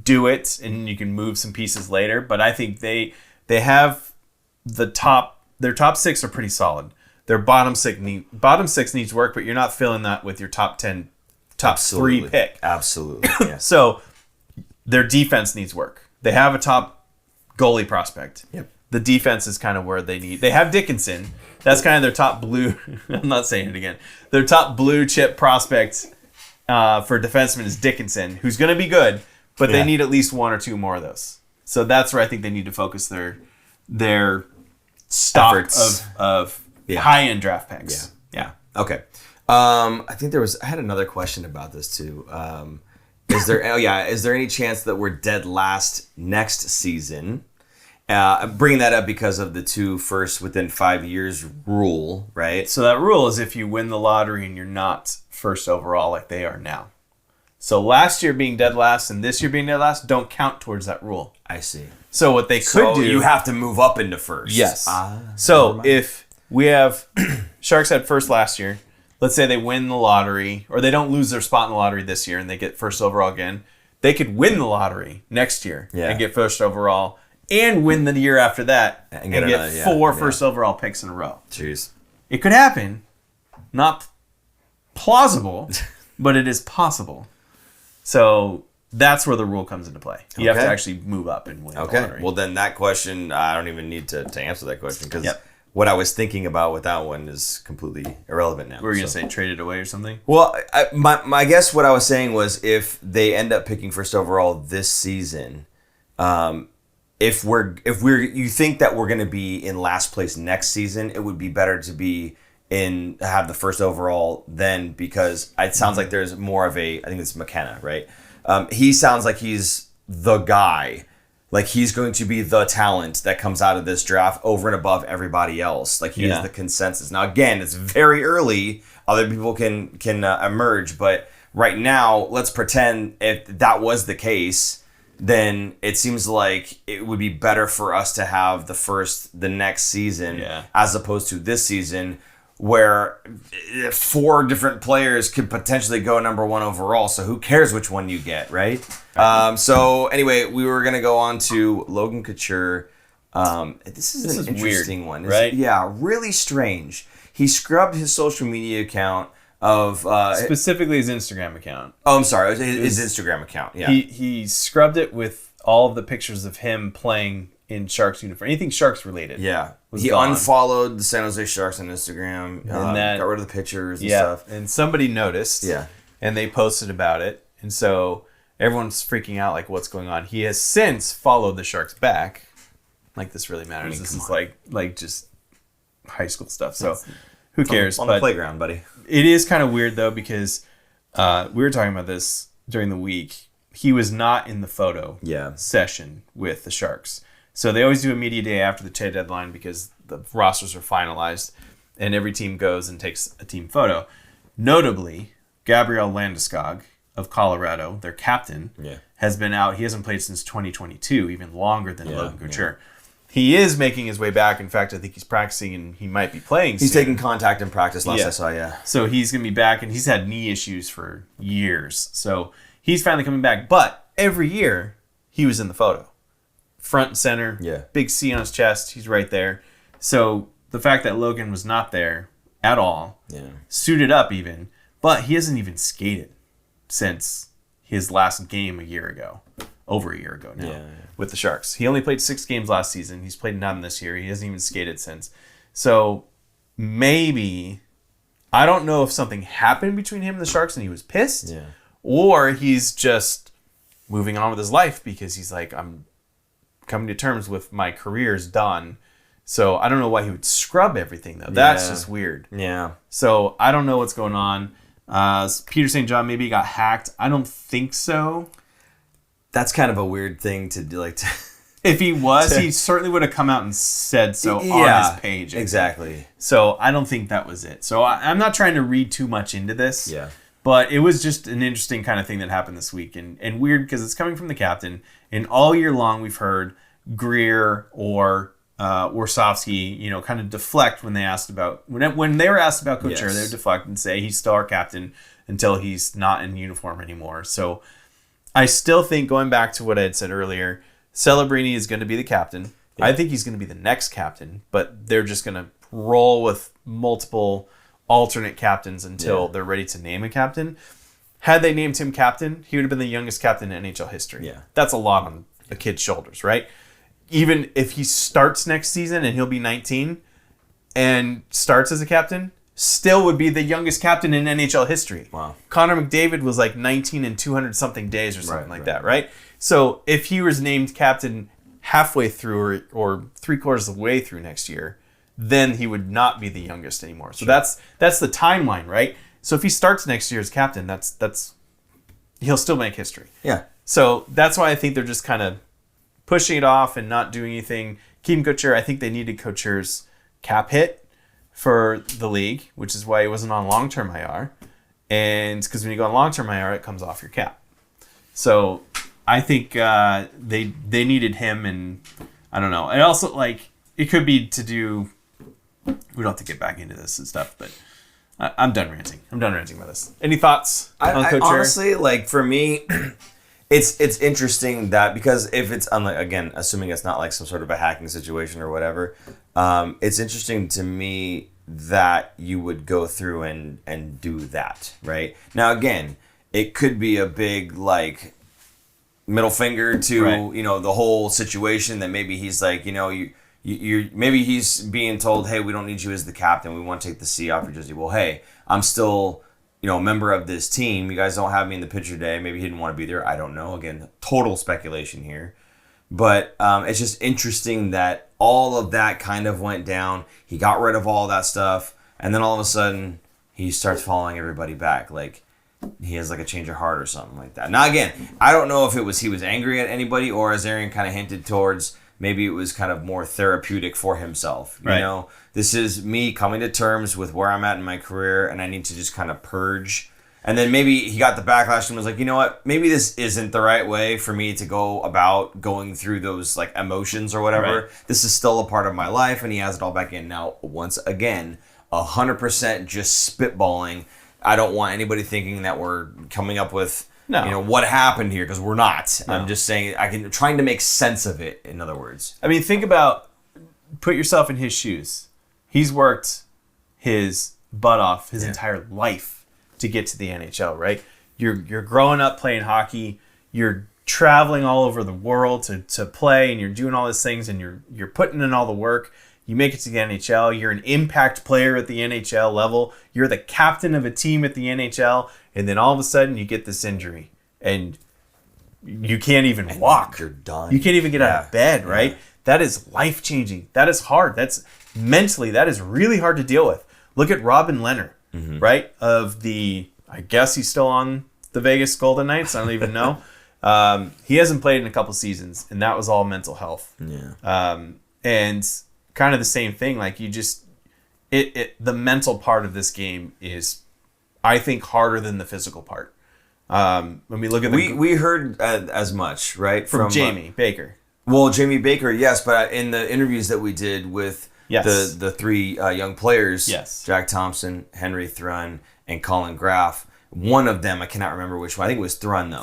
do it, and you can move some pieces later. But I think they have their top 6 are pretty solid. Their bottom 6 needs work, but you're not filling that with your top 10, top 3 pick. Absolutely. Yeah. So their defense needs work. They have a top goalie prospect. Yep. The defense is kind of where they need. They have Dickinson. That's kind of their top blue. I'm not saying it again. Their top blue chip prospect for defenseman is Dickinson, who's going to be good, but they need at least 1 or 2 more of those. So that's where I think they need to focus their stock efforts of high-end draft picks. Yeah. Okay. I think I had another question about this too. Is there any chance that we're dead last next season? Bringing that up because of the 2 first within 5 years rule, right? So that rule is if you win the lottery and you're not first overall like they are now. So last year being dead last and this year being dead last don't count towards that rule. I see. So what they could do... you have to move up into first. Yes. So if we have... Sharks had first last year. Let's say they win the lottery, or they don't lose their spot in the lottery this year and they get first overall again. They could win the lottery next year and get first overall, and win the year after that and get 4 first overall picks in a row. Jeez. It could happen. Not plausible, but it is possible. So that's where the rule comes into play. You have to actually move up and win the lottery. Well, then that question, I don't even need to answer that question because what I was thinking about with that one is completely irrelevant now. Were you going to say trade it away or something? Well, my guess what I was saying was if they end up picking first overall this season, if you think that we're going to be in last place next season, it would be better to be have the first overall then, because it sounds like there's more of I think it's McKenna, right? He sounds like he's the guy. Like he's going to be the talent that comes out of this draft over and above everybody else. Like he is the consensus. Now again, it's very early. Other people can emerge, but right now, let's pretend if that was the case, then it seems like it would be better for us to have the next season as opposed to this season, where 4 different players could potentially go number 1 overall. So who cares which one you get, right? So anyway, we were going to go on to Logan Couture. This is an interesting one, right? Yeah, really strange. He scrubbed his social media account of... specifically his Instagram account. Oh, I'm sorry. His Instagram account, yeah. He scrubbed it with all of the pictures of him playing in Sharks uniform. Anything Sharks related. Yeah. He unfollowed the San Jose Sharks on Instagram. Got rid of the pictures and stuff. And somebody noticed. Yeah. And they posted about it. And so everyone's freaking out like what's going on. He has since followed the Sharks back. Like this really matters. This is like just high school stuff. So who cares? On the playground, buddy. It is kind of weird though, because we were talking about this during the week. He was not in the photo session with the Sharks. So they always do a media day after the trade deadline because the rosters are finalized and every team goes and takes a team photo. Notably, Gabriel Landeskog of Colorado, their captain, has been out. He hasn't played since 2022, even longer than Logan Couture. He is making his way back. In fact, I think he's practicing and he might be playing He's soon. taking contact in practice last I saw, So he's going to be back, and he's had knee issues for years. So he's finally coming back. But every year, he was in the photo. Front and center, big C on his chest. He's right there. So the fact that Logan was not there at all, suited up even, but he hasn't even skated since his last game over a year ago now with the Sharks. He only played 6 games last season. He's played none this year. He hasn't even skated since. So maybe, I don't know if something happened between him and the Sharks and he was pissed, or he's just moving on with his life because he's like, I'm coming to terms with my career's done. So I don't know why he would scrub everything though. That's just weird. Yeah. So I don't know what's going on. Peter St. John maybe got hacked. I don't think so. That's kind of a weird thing to do. If he was, he certainly would have come out and said so on his page. Exactly. So I don't think that was it. So I'm not trying to read too much into this. Yeah. But it was just an interesting kind of thing that happened this week. And weird because it's coming from the captain. And all year long we've heard Greer or Warsofsky, kind of deflect when they asked about when they were asked about Couture, they would deflect and say he's still our captain until he's not in uniform anymore. So I still think, going back to what I had said earlier, Calderbrini is going to be the captain. Yeah. I think he's going to be the next captain, but they're just going to roll with multiple alternate captains until they're ready to name a captain. Had they named him captain, he would have been the youngest captain in NHL history. Yeah. That's a lot on a kid's shoulders, right? Even if he starts next season and he'll be 19 and starts as a captain, still would be the youngest captain in NHL history. Wow. Connor McDavid was like 19 and 200-something days or something like that, right? So if he was named captain halfway through or 3/4 of the way through next year, then he would not be the youngest anymore. So that's the timeline, right? So if he starts next year as captain, that's he'll still make history. Yeah. So that's why I think they're just kind of pushing it off and not doing anything. Keeping Couture, I think they needed Couture's cap hit for the league, which is why he wasn't on long-term IR. And because when you go on long-term IR, it comes off your cap. So I think they needed him, and I don't know. And also, like, it could be to do. We don't have to get back into this and stuff, but I'm done ranting. I'm done ranting about this. Any thoughts on Couture? Honestly, like, for me, it's interesting that, because if it's, again, assuming it's not like some sort of a hacking situation or whatever, it's interesting to me that you would go through and do that, right? Now, again, it could be a big, like, middle finger to, right, the whole situation, that maybe he's like, you're maybe he's being told, hey, we don't need you as the captain. We want to take the C off your jersey. Well, hey, I'm still, a member of this team. You guys don't have me in the picture day. Maybe he didn't want to be there. I don't know. Again, total speculation here. But it's just interesting that all of that kind of went down. He got rid of all that stuff. And then all of a sudden, he starts following everybody back. Like, he has like a change of heart or something like that. Now, again, I don't know if he was angry at anybody, or as Aaron kind of hinted towards, maybe it was kind of more therapeutic for himself. Right. This is me coming to terms with where I'm at in my career, and I need to just kind of purge. And then maybe he got the backlash and was like, you know what? Maybe this isn't the right way for me to go about going through those like emotions or whatever. Right. This is still a part of my life, and he has it all back in. Now, once again, 100% just spitballing. I don't want anybody thinking that we're coming up with what happened here, because we're not. No. I'm just saying trying to make sense of it, in other words. I mean, put yourself in his shoes. He's worked his butt off his entire life to get to the NHL, right? You're growing up playing hockey. You're traveling all over the world to play, and you're doing all these things, and you're putting in all the work. You make it to the NHL. You're an impact player at the NHL level. You're the captain of a team at the NHL. And then all of a sudden you get this injury and you can't even walk. You're done. You can't even get out of bed, right? Yeah. That is life-changing. That is hard. That is really hard to deal with. Look at Robin Leonard, right? I guess he's still on the Vegas Golden Knights. I don't even know. He hasn't played in a couple seasons, and that was all mental health. Yeah. And kind of the same thing. Like, you just, the mental part of this game is, I think, harder than the physical part. When we look at we heard as much, right, from Jamie Baker. Well, Jamie Baker, yes, but in the interviews that we did with the three young players, Jack Thompson, Henry Thrun, and Colin Graff, one of them, I cannot remember which one. I think it was Thrun, though.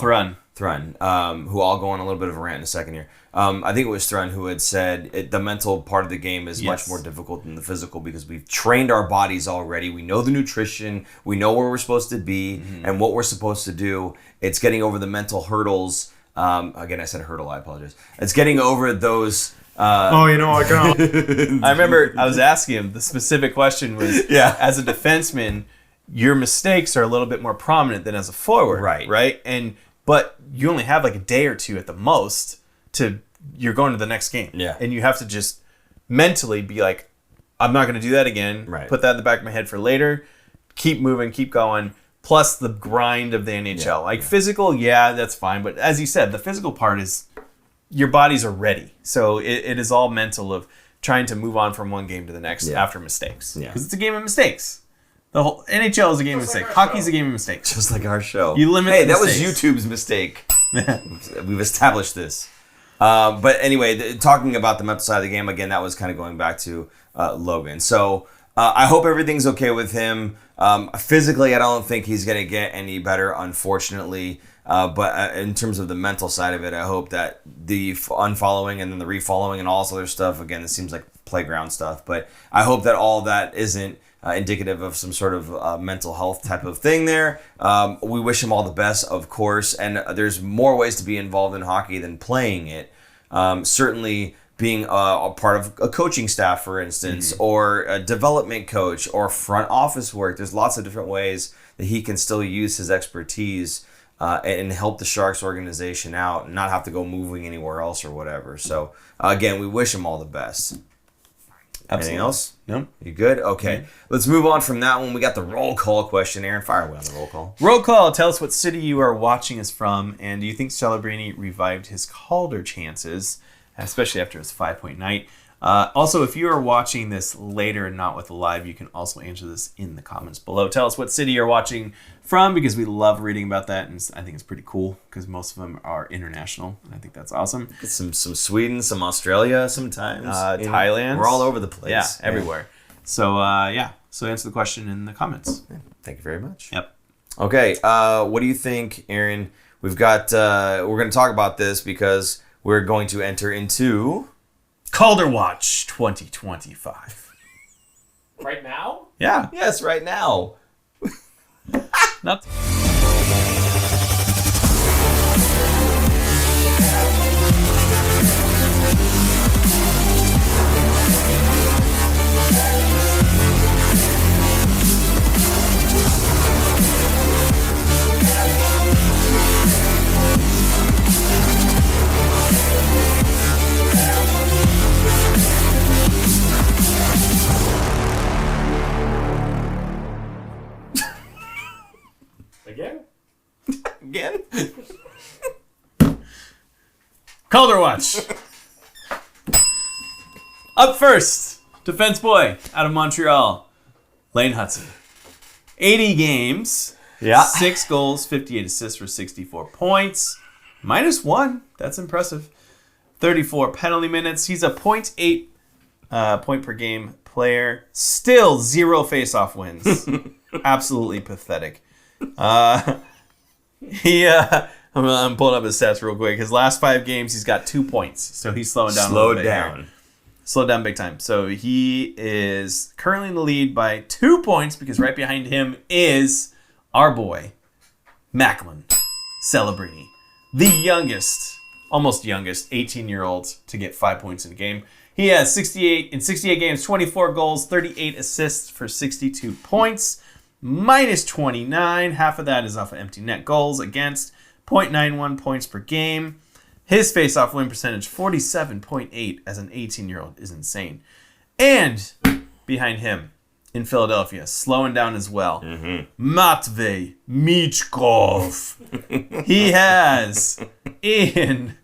Thrun, who I'll go on a little bit of a rant in a second here. I think it was Thrun who had said the mental part of the game is much more difficult than the physical, because we've trained our bodies already. We know the nutrition. We know where we're supposed to be and what we're supposed to do. It's getting over the mental hurdles. Again, I said hurdle. I apologize. It's getting over those. I can't. I remember I was asking him, the specific question was, as a defenseman, your mistakes are a little bit more prominent than as a forward. Right? But you only have like a day or two at the most you're going to the next game. Yeah. And you have to just mentally be like, I'm not going to do that again. Right. Put that in the back of my head for later. Keep moving, keep going. Plus the grind of the NHL. Physical, that's fine. But as you said, the physical part is your bodies are ready. So it is all mental of trying to move on from one game to the next after mistakes. Because it's a game of mistakes. The whole NHL is a game of mistakes. Hockey's a game of mistakes. Just like our show. You limit that was YouTube's mistake. We've established this. But anyway, talking about the mental side of the game, again, that was kind of going back to Logan. So I hope everything's okay with him. Physically, I don't think he's going to get any better, unfortunately. But in terms of the mental side of it, I hope that the unfollowing and then the refollowing and all this other stuff, again, this seems like playground stuff. But I hope that all that isn't indicative of some sort of mental health type of thing there. We wish him all the best, of course. And there's more ways to be involved in hockey than playing it. Certainly being a part of a coaching staff, for instance, or a development coach or front office work. There's lots of different ways that he can still use his expertise and help the Sharks organization out and not have to go moving anywhere else or whatever. So, again, we wish him all the best. Anything else? No. You good? Okay. Let's move on from that one. We got the roll call question. Aaron, fire away on the roll call. Roll call. Tell us what city you are watching us from, and do you think Calderbrini revived his Calder chances, especially after his 5-point night? Also, if you are watching this later and not with the live, you can also answer this in the comments below. Tell us what city you're watching from, because we love reading about that, and I think it's pretty cool because most of them are international, and I think that's awesome. Some Sweden, some Australia sometimes. Thailand. We're all over the place. Yeah, everywhere. So, So answer the question in the comments. Thank you very much. Yep. Okay, what do you think, Aaron? We've got, we're going to talk about this because we're going to enter into... Calder Watch 2025. Right now? Yeah. Yes, right now. Not. Again? Calder Watch. Up first, defense boy out of Montreal, Lane Hudson. 80 games, Yeah. 6 goals, 58 assists for 64 points. -1, that's impressive. 34 penalty minutes. He's a .8 point per game player. Still 0 face-off wins. Absolutely pathetic. I'm pulling up his stats real quick. His last 5 games, he's got 2 points. So he's slowing down a little bit here. Slowed down big time. So he is currently in the lead by 2 points because right behind him is our boy, Macklin Celebrini. The youngest, almost youngest, 18-year-old to get 5 points in a game. He has 68 games, 24 goals, 38 assists for 62 points. -29. Half of that is off of empty net goals against. .91 points per game. His face-off win percentage, 47.8 as an 18-year-old is insane. And behind him in Philadelphia, slowing down as well, Matvei Michkov. He has, in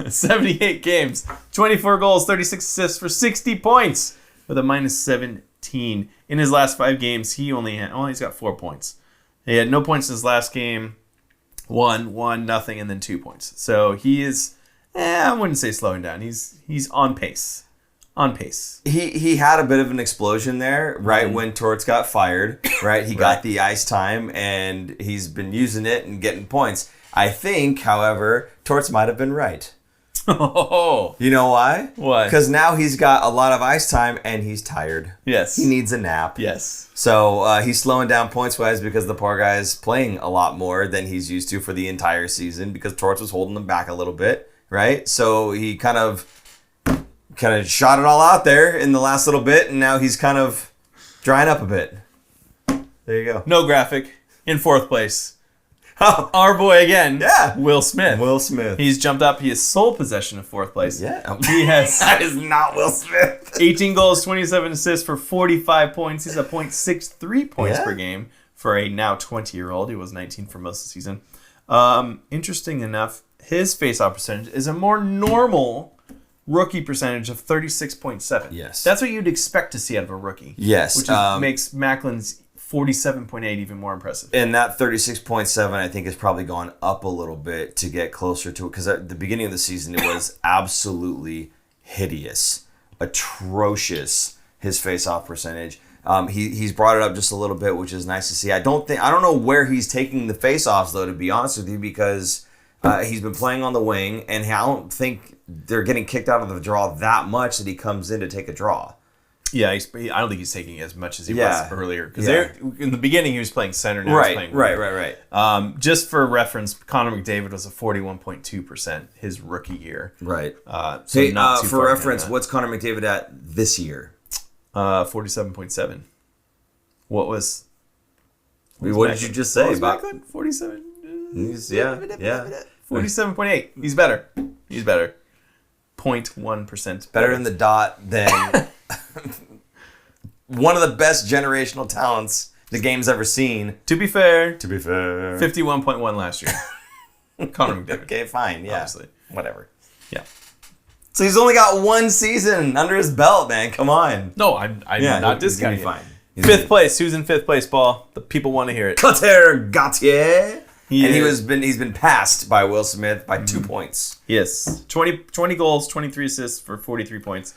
78 games, 24 goals, 36 assists for 60 points with a -17. In his last 5 games, he's got 4 points. He had no points in his last game. 1, nothing, and then 2 points. So he is, I wouldn't say slowing down. He's on pace. On pace. He had a bit of an explosion there, right when Torts got fired, right? He got the ice time, and he's been using it and getting points. I think, however, Torts might have been right. Oh. You know why? Why? Because now he's got a lot of ice time, and he's tired. Yes. He needs a nap. Yes. So he's slowing down points-wise because the poor guy is playing a lot more than he's used to for the entire season because Torts was holding him back a little bit, right? So he kind of shot it all out there in the last little bit, and now he's kind of drying up a bit. There you go. No graphic. In 4th place. Oh, Our boy again. Yeah. Will Smith. Will Smith. He's jumped up. He has sole possession of 4th place. Yeah. He has That is not Will Smith. 18 goals, 27 assists for 45 points. He's a .63 points per game for a now 20-year-old. He was 19 for most of the season. Interesting enough, his face-off percentage is a more normal rookie percentage of 36.7. Yes. That's what you'd expect to see out of a rookie. Yes. Which makes Macklin's 47.8 even more impressive. And that 36.7, I think, has probably gone up a little bit to get closer to it. Because at the beginning of the season, it was absolutely hideous, atrocious, his face-off percentage. He's brought it up just a little bit, which is nice to see. I don't know where he's taking the face-offs, though, to be honest with you, because he's been playing on the wing, and I don't think they're getting kicked out of the draw that much that he comes in to take a draw. Yeah, I don't think he's taking as much as he was earlier. Because in the beginning, he was playing center. Now he's playing right. Just for reference, Connor McDavid was a 41.2% his rookie year. Right. So not too for far reference, behind what's Connor McDavid at this year? 47.7. What did you just say about 47? He's, yeah. 47.8. He's better. 0.1% Better in the dot than one of the best generational talents the game's ever seen. To be fair, 51.1 last year. Connor McDavid. Okay, fine. Yeah. Obviously. Whatever. Yeah. So he's only got one season under his belt, man. Come on. No, I'm not discounting. He's gonna be fine. Fifth place. Who's in fifth place, Paul? The people want to hear it. Cutter Gauthier. He's been passed by Will Smith by 2 points. Yes. 20 goals, 23 assists for 43 points.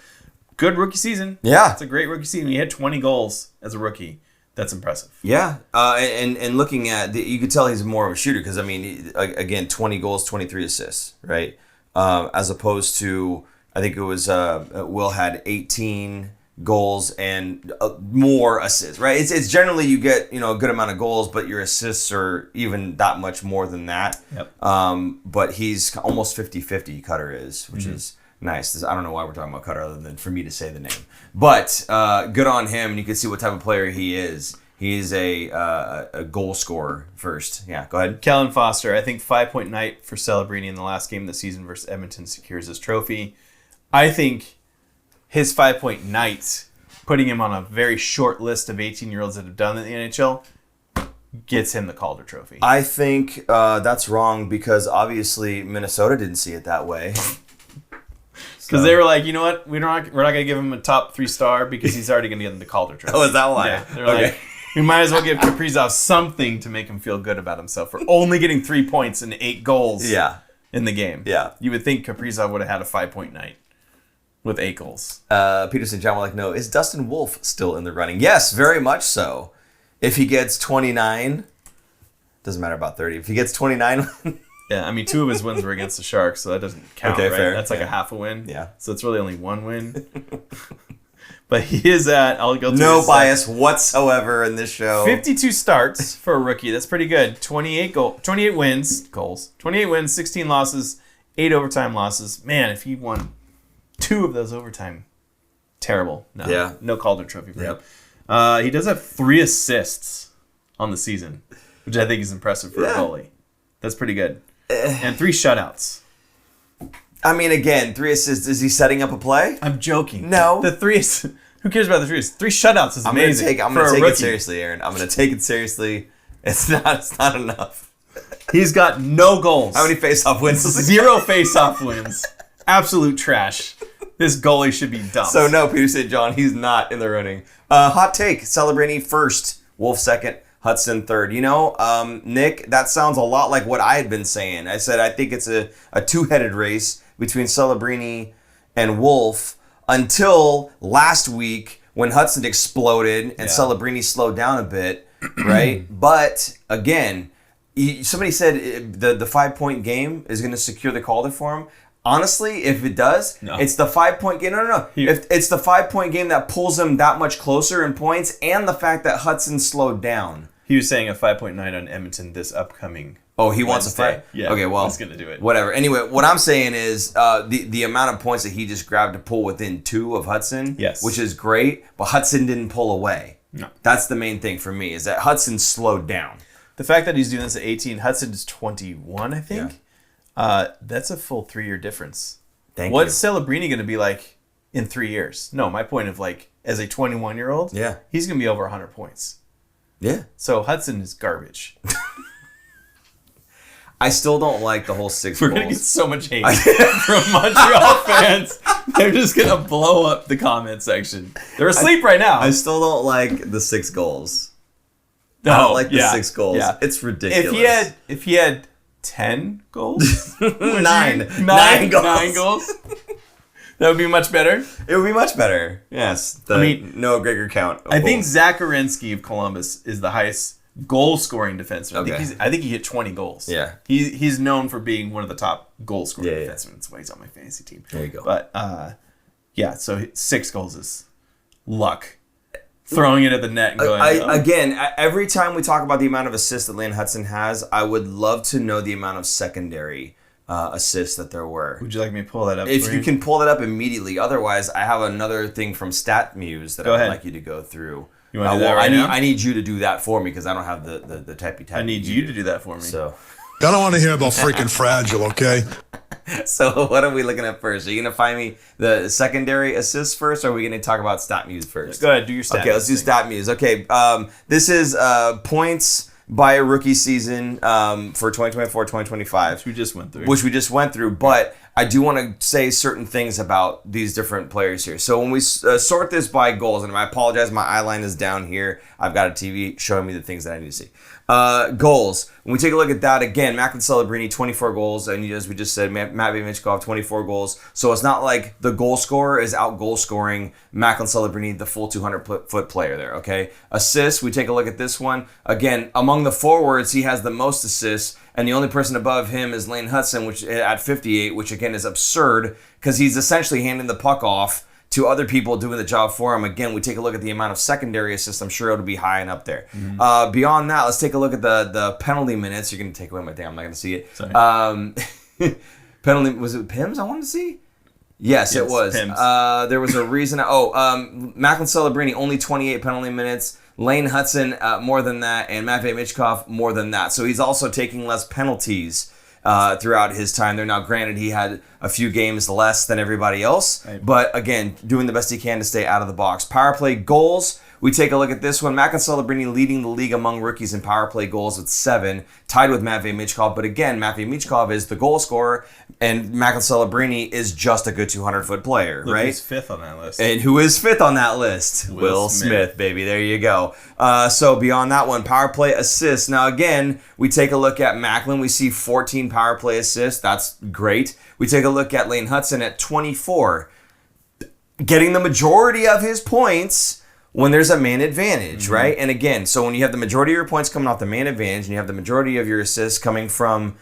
Good rookie season. Yeah. It's a great rookie season. He had 20 goals as a rookie. That's impressive. Yeah. And looking at, you could tell he's more of a shooter because, I mean, again, 20 goals, 23 assists, right? As opposed to, I think it was, Will had 18 goals and more assists, right? It's generally you get, a good amount of goals, but your assists are even that much more than that. Yep. But he's almost 50-50, Cutter is, which is nice. I don't know why we're talking about Cutter other than for me to say the name. But good on him, and you can see what type of player he is. He is a goal scorer first. Yeah, go ahead. Kellen Foster, I think 5-point night for Calderbrini in the last game of the season versus Edmonton secures his trophy. I think his 5-point night, putting him on a very short list of 18-year-olds that have done it in the NHL, gets him the Calder trophy. I think that's wrong because obviously Minnesota didn't see it that way. Because they were like, you know what? We're not going to give him a top 3-star because he's already going to get the Calder trophy. Oh, is that why? Yeah, they're like, we might as well give Kaprizov something to make him feel good about himself for only getting 3 points and 8 goals in the game. Yeah. You would think Kaprizov would have had a 5-point night with 8 goals. Peterson John would like to know, is Dustin Wolf still in the running? Yes, very much so. If he gets 29, doesn't matter about 30. If he gets 29... Yeah, I mean, 2 of his wins were against the Sharks, so that doesn't count, okay, right? fair. That's like a half a win. Yeah. So it's really only 1 win. But he is I'll go through no bias whatsoever in this show. 52 starts for a rookie. That's pretty good. 28 wins, 16 losses, 8 overtime losses. Man, if he won 2 of those overtime, terrible. No Calder trophy for him. He does have 3 assists on the season, which I think is impressive for a goalie. That's pretty good. And 3 shutouts. I mean, again, 3 assists. Is he setting up a play? I'm joking. No. The 3 who cares about the 3 assists? 3 shutouts is amazing. I'm gonna take it seriously, Aaron. I'm gonna take it seriously. It's not enough. He's got no goals. How many face-off wins? 0 face-off wins. Absolute trash. This goalie should be dumped. So no, Peter St. John, he's not in the running. Hot take: Calderbrini first, Wolf second, Hudson third. Nick, that sounds a lot like what I had been saying. I said I think it's a two-headed race between Calderbrini and Wolf until last week when Hudson exploded and Calderbrini slowed down a bit, right? But again, somebody said the 5-point game is going to secure the Calder for him. Honestly, if it does, it's the 5-point game. No. If it's the 5-point game that pulls him that much closer in points and the fact that Hudson slowed down. He was saying a 5-point night on Edmonton this upcoming Oh, he wants Wednesday. a fight? Yeah. Okay, well. He's going to do it. Whatever. Anyway, what I'm saying is the amount of points that he just grabbed to pull within 2 of Hudson, which is great, but Hudson didn't pull away. No. That's the main thing for me, is that Hudson slowed down. The fact that he's doing this at 18, Hudson is 21, I think. Yeah. That's a full 3-year difference. What's Calderbrini going to be like in 3 years? No, my point of as a 21-year-old, he's going to be over 100 points. Yeah. So Hudson is garbage. I still don't like the whole 6 We're goals. going to get so much hate from Montreal fans. They're just going to blow up the comment section. They're asleep right now. I still don't like the 6 goals. I don't like the 6 goals. Yeah. It's ridiculous. If he had 10 goals? 9 goals. 9 goals? That would be much better? It would be much better. Yes. No Gregor count. I think Zach Werenski of Columbus is the highest goal-scoring defenseman. Okay. I think he hit 20 goals. Yeah. He's known for being one of the top goal-scoring defensemen. That's why he's on my fantasy team. There you go. But, so 6 goals is luck. Throwing it at the net and going... Again, every time we talk about the amount of assists that Lane Hudson has, I would love to know the amount of secondary assists that there were. Would you like me to pull that up? If you can pull that up immediately. Otherwise, I have another thing from StatMuse that I would like you to go through. You want to do that right now? I need you to do that for me because I don't have the typey type. I need you to do that for me. So I don't want to hear about freaking fragile, okay? So what are we looking at first? Are you going to find me the secondary assists first, or are we going to talk about stat muse first? Go ahead, do your stat. Okay, let's do stat muse. Okay, this is points by a rookie season for 2024-2025. Which we just went through. But I do want to say certain things about these different players here. So when we sort this by goals, and I apologize, my eye line is down here. I've got a TV showing me the things that I need to see. Goals. When we take a look at that, again, Macklin Celebrini, 24 goals, and as we just said, Matvei Michkov, 24 goals. So it's not like the goal scorer is out goal scoring Macklin Celebrini, the full 200-foot player there, okay? Assists, we take a look at this one. Again, among the forwards, he has the most assists, and the only person above him is Lane Hudson, which at 58, which again is absurd because he's essentially handing the puck off to other people doing the job for him. Again, we take a look at the amount of secondary assists. I'm sure it'll be high and up there. Beyond that, let's take a look at the penalty minutes. You're going to take away my thing. I'm not going to see it. Sorry. Penalty, was it Pims I wanted to see? Yes, it was. There was a reason. Macklin Celebrini, only 28 penalty minutes. Lane Hudson, more than that. And Matvei Michkov, more than that. So he's also taking less penalties throughout his time there. Now, granted, he had a few games less than everybody else, but again, doing the best he can to stay out of the box. Power play goals. We take a look at this one. Macklin Celebrini leading the league among rookies in power play goals with 7, tied with Matvei Michkov. But again, Matvei Michkov is the goal scorer, and Macklin Celebrini is just a good 200-foot player, right? Who's 5th on that list? And who is 5th on that list? Will Smith, baby. There you go. So beyond that one, power play assists. Now again, we take a look at Macklin. We see 14 power play assists. That's great. We take a look at Lane Hudson at 24, getting the majority of his points when there's a man advantage, right? And again, so when you have the majority of your points coming off the man advantage and you have the majority of your assists coming from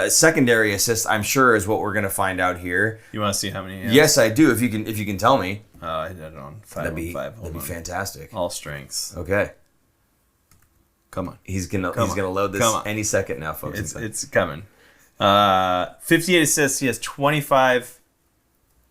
secondary assists, I'm sure is what we're going to find out here. You want to see how many? Yes, I do. If you can tell me. I did it on 5 That'd be Hold on. fantastic. All strengths. Okay. Come on. He's gonna load this any second now, folks. It's coming. 58 assists. He has 25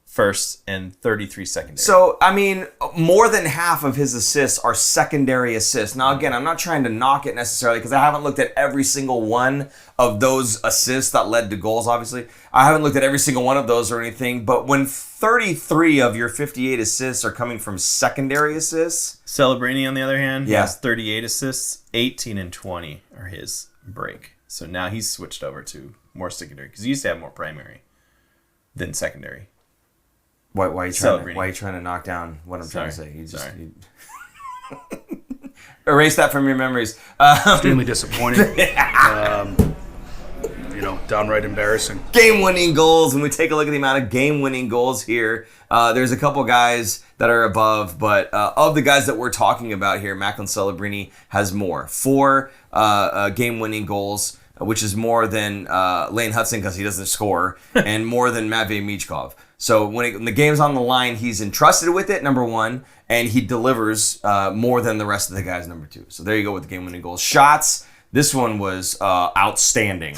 first and 33 secondary. So, I mean, more than half of his assists are secondary assists. Now, again, I'm not trying to knock it necessarily because I haven't looked at every single one of those assists that led to goals, obviously. I haven't looked at every single one of those or anything, but when 33 of your 58 assists are coming from secondary assists. Celebrini, on the other hand, he has 38 assists, 18 and 20 are his break. So now he's switched over to more secondary because he used to have more primary than secondary. Why are you trying to knock down what I'm trying to say? Erase that from your memories. Extremely disappointing. Downright embarrassing. Game-winning goals. When we take a look at the amount of game-winning goals here, there's a couple guys that are above, but of the guys that we're talking about here, Macklin Celebrini has more. 4 game-winning goals, which is more than Lane Hudson because he doesn't score, and more than Matvei Michkov. So when the game's on the line, he's entrusted with it, number 1, and he delivers more than the rest of the guys, number 2. So there you go with the game-winning goals. Shots, this one was outstanding.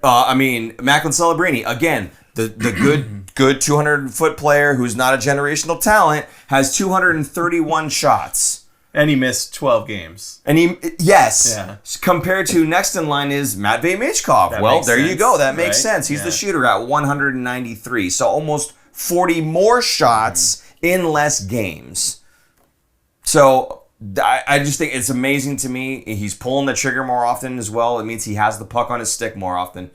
I mean, Macklin Celebrini, again, the good 200-foot player who's not a generational talent, has 231 shots. And he missed 12 games. And compared to next in line is Matvei Michkov. Well, there you go. That makes sense. He's the shooter at 193. So almost 40 more shots in less games. So I just think it's amazing to me. He's pulling the trigger more often as well. It means he has the puck on his stick more often.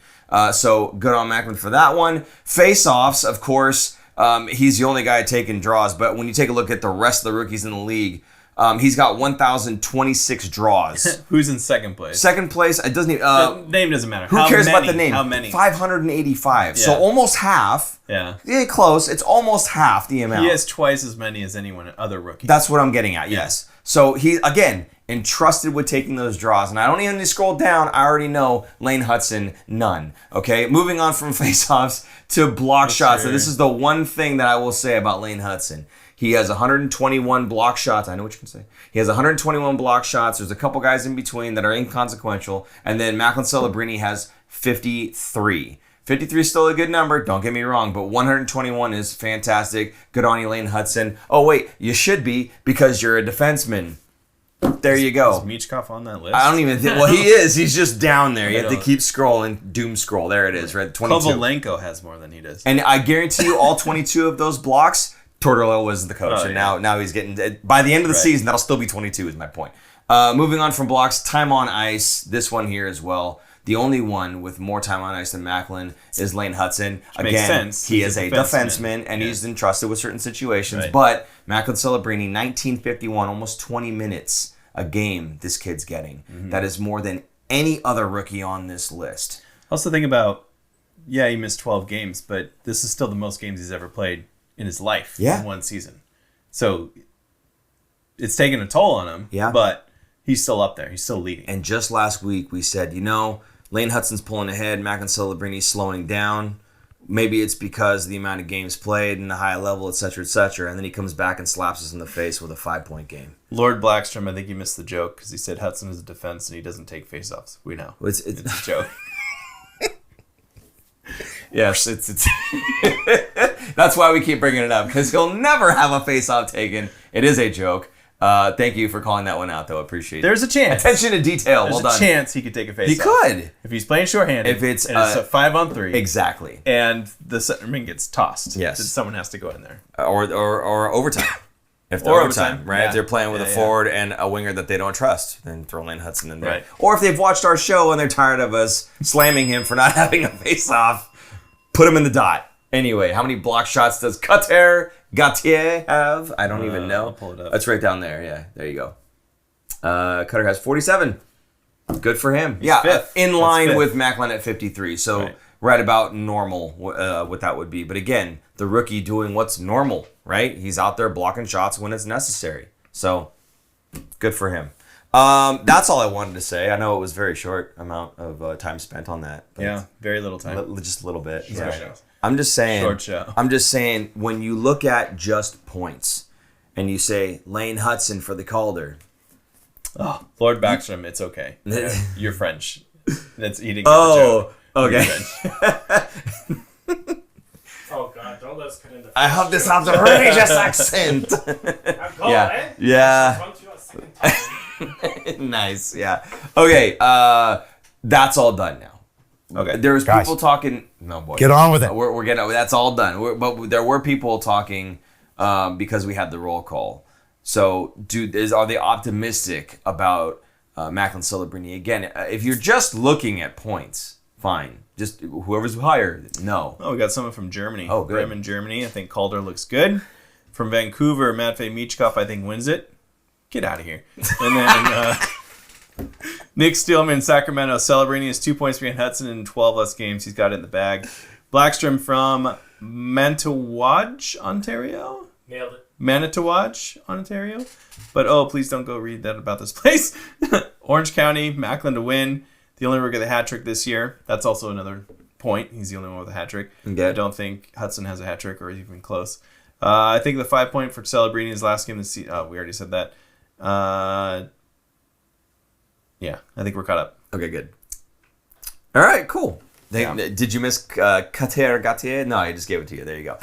So good on Macklin for that one. Face-offs, of course, he's the only guy taking draws. But when you take a look at the rest of the rookies in the league, he's got 1,026 draws. Who's in second place? Second place, it doesn't even... the name doesn't matter. Who cares about the name? How many? 585. So almost half. Yeah. Close. It's almost half the amount. He has twice as many as anyone other rookie. That's what I'm getting at, yes. So he, again, entrusted with taking those draws. And I don't even need to scroll down. I already know Lane Hudson, none. Okay, moving on from faceoffs to block shots. And this is the one thing that I will say about Lane Hudson. He has 121 block shots. I know what you can say. He has 121 block shots. There's a couple guys in between that are inconsequential. And then Macklin Celebrini has 53. 53 is still a good number. Don't get me wrong. But 121 is fantastic. Good on you, Lane Hudson. Oh, wait. You should be because you're a defenseman. There you go. Is Michkov on that list? I don't even think. Well, he is. He's just down there. You have to don't- keep scrolling. Doom scroll. There it is. Right, 22. Kovalenko has more than he does. And I guarantee you, all 22 of those blocks, Tortorella was the coach, Oh, and yeah. now he's getting. By the end of the Right. season, that'll still be 22. Is my point. Moving on from blocks, time on ice. This one here as well. The only one with more time on ice than Macklin is Lane Hudson. makes Again, sense. he He's is a a defenseman. defenseman, and Yeah. he's entrusted with certain situations. Right. But Macklin Celebrini, 1951, almost 20 minutes a game this kid's getting. Mm-hmm. That is more than any other rookie on this list. Also think about, he missed 12 games, but this is still the most games he's ever played in his life Yeah. in one season. So it's taken a toll on him, Yeah. but he's still up there. He's still leading. And just last week, we said, Lane Hudson's pulling ahead, Macklin Celebrini's slowing down. Maybe it's because of the amount of games played and the high level, et cetera, et cetera. And then he comes back and slaps us in the face with a 5-point game. Lord Blackstrom, I think he missed the joke because he said Hudson is a defense and he doesn't take faceoffs. We know. It's It's a joke. yes, it's that's why we keep bringing it up, because he'll never have a face-off taken. It is a joke. Thank you for calling that one out, though. Appreciate it. There's a chance. Attention to detail. There's Well a done. chance he could take a faceoff. He could. If he's playing shorthanded. If it's, and it's a 5-on-3. Exactly. And the centerman gets tossed. Yes. Then someone has to go in there. Or overtime. If they're Or overtime, overtime, right? yeah. If they're playing with Yeah, a yeah. forward and a winger that they don't trust, then throw Lane Hudson in there. Right. Or if they've watched our show and they're tired of us slamming him for not having a face-off, put him in the dot. Anyway, how many block shots does Cutter Gautier have? I don't even know. I'll pull it up. That's right down there. Yeah, there you go. Cutter has 47. Good for him. Yeah, fifth. in That's line fifth. with Macklin at 53. So Right. right about normal, what that would be. But again, the rookie doing what's normal, right? He's out there blocking shots when it's necessary. So good for him. That's all I wanted to say. I know it was a very short amount of time spent on that. But Yeah, very little time. just a little bit. Short Yeah. show. I'm just saying. Short show. I'm just saying, when you look at just points and you say Lane Hudson for the Calder. Oh, Lord Backstrom, it's okay. You're French. That's eating. Oh, okay. Oh God, don't let us get into. I have this outrageous accent. Yeah. Yeah. To a second time. Nice. Yeah. Okay. That's all done now. Okay. There was Guys. people talking. No boy. Get on with it. We're getting. That's all done. But there were people talking because we had the roll call. So, are they optimistic about Macklin Celebrini again? If you're just looking at points, fine. Just whoever's higher. No. Oh, we got someone from Germany. Oh, good. Bremen, Germany. I think Calder looks good. From Vancouver, Matvei Michkov, I think, wins it. Get out of here. And then Nick Steelman, Sacramento. Celebrini is 2 points behind Hudson in 12 less games. He's got it in the bag. Blackstrom from Manitowaj, Ontario. Nailed it. Manitowaj, Ontario. But please don't go read that about this place. Orange County, Macklin to win. The only rookie with a hat trick this year. That's also another point. He's the only one with a hat trick. Okay. I don't think Hudson has a hat trick or even close. I think the 5 point for Celebrini is last game of the season. Oh, we already said that. Yeah, I think we're caught up. Okay. Good. All right. Cool. Yeah. Did you miss Cutter Gautier? No, I just gave it to you. There you go.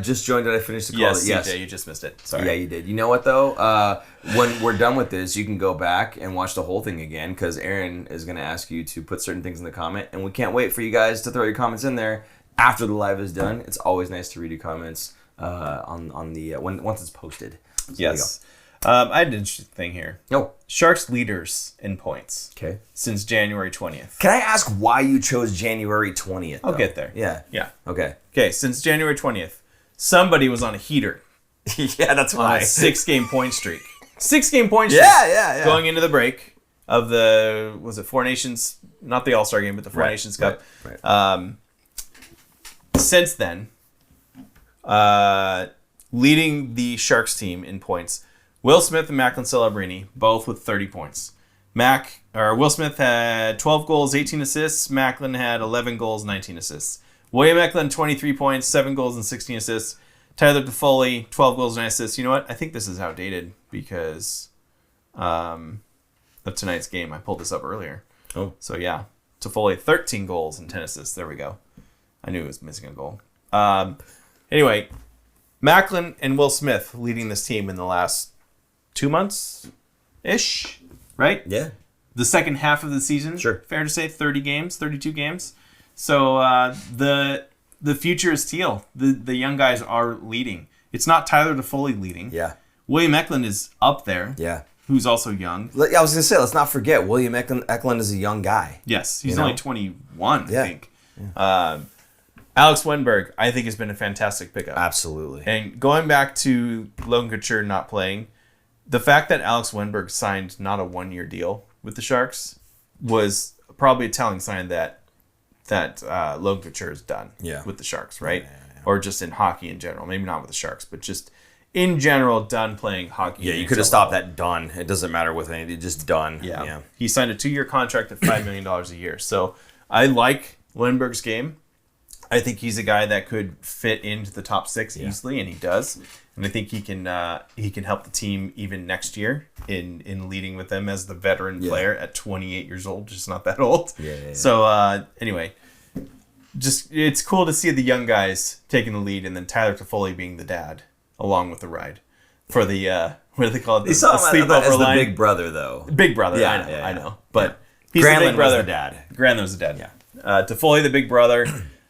Just joined. Did I finish the call? Yes, CJ, you just missed it. Sorry. Yeah, you did. You know what, though? When we're done with this, you can go back and watch the whole thing again, because Aaron is going to ask you to put certain things in the comment, and we can't wait for you guys to throw your comments in there after the live is done. It's always nice to read your comments on the once it's posted. So Yes. I had an interesting thing here. there you go. Sharks leaders in points Oh, okay. since January 20th. Can I ask why you chose January 20th? I'll though? get there. Yeah. Yeah. Okay. Okay, since January 20th, somebody was on a heater Yeah, that's on why. a 6-game point streak. 6-game point streak. Yeah. Going into the break of the, was it Four Nations? Not the All-Star game, but the Four Right, Nations Cup. right. Since then, leading the Sharks team in points, Will Smith and Macklin Celebrini, both with 30 points. Will Smith had 12 goals, 18 assists. Macklin had 11 goals, 19 assists. William Macklin, 23 points, 7 goals, and 16 assists. Tyler Toffoli, 12 goals, 9 assists. You know what? I think this is outdated because of tonight's game. I pulled this up earlier. Oh. So, yeah. Toffoli, 13 goals and 10 assists. There we go. I knew he was missing a goal. Anyway, Macklin and Will Smith leading this team in the last 2 months. ish, right? Yeah. The second half of the season. Sure. Fair to say 30 games, 32 games. So the future is teal. The young guys are leading. It's not Tyler Toffoli leading. Yeah. William Eklund is up there. Yeah. Who's also young. I was going to say, let's not forget, William Eklund is a young guy. Yes, he's You know? only 21, Yeah. I think. Alex Wenberg, I think, has been a fantastic pickup. Absolutely. And going back to Logan Couture not playing, the fact that Alex Wenberg signed not a 1-year deal with the Sharks was probably a telling sign that Logan Couture is done with the Sharks, right? Yeah. Or just in hockey in general. Maybe not with the Sharks, but just in general, done playing hockey. Yeah, you could have stopped that done. It doesn't matter with anything. Just done. Yeah. He signed a 2-year contract at $5 million a year. So I like Wenberg's game. I think he's a guy that could fit into the top 6 easily, and he does. And I think he can help the team even next year in leading with them as the veteran player at 28 years old, just not that old. Yeah. So anyway, just it's cool to see the young guys taking the lead, and then Tyler Toffoli being the dad along with the ride for the what do they call it? They saw him sleepover as the line. big brother, though. Big brother. Yeah, I know. But he's Granlund the big brother. was the dad. Granlund was the dad. Yeah. Toffoli, the big brother,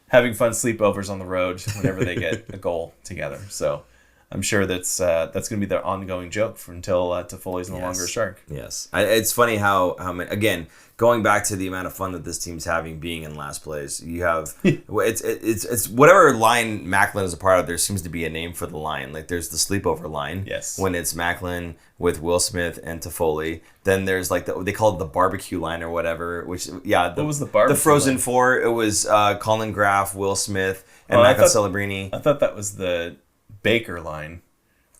having fun sleepovers on the road whenever they get a goal together. So I'm sure that's going to be their ongoing joke until Toffoli's no longer a Shark. Yes. It's funny how many, again, going back to the amount of fun that this team's having being in last place, you have it's whatever line Macklin is a part of, there seems to be a name for the line. Like there's the sleepover line. Yes. When it's Macklin with Will Smith and Toffoli. Then there's like they call it the barbecue line or whatever, which what was the barbecue The Frozen line? Four. It was Colin Graff, Will Smith, and Macklin Celebrini. I thought that was the Baker line.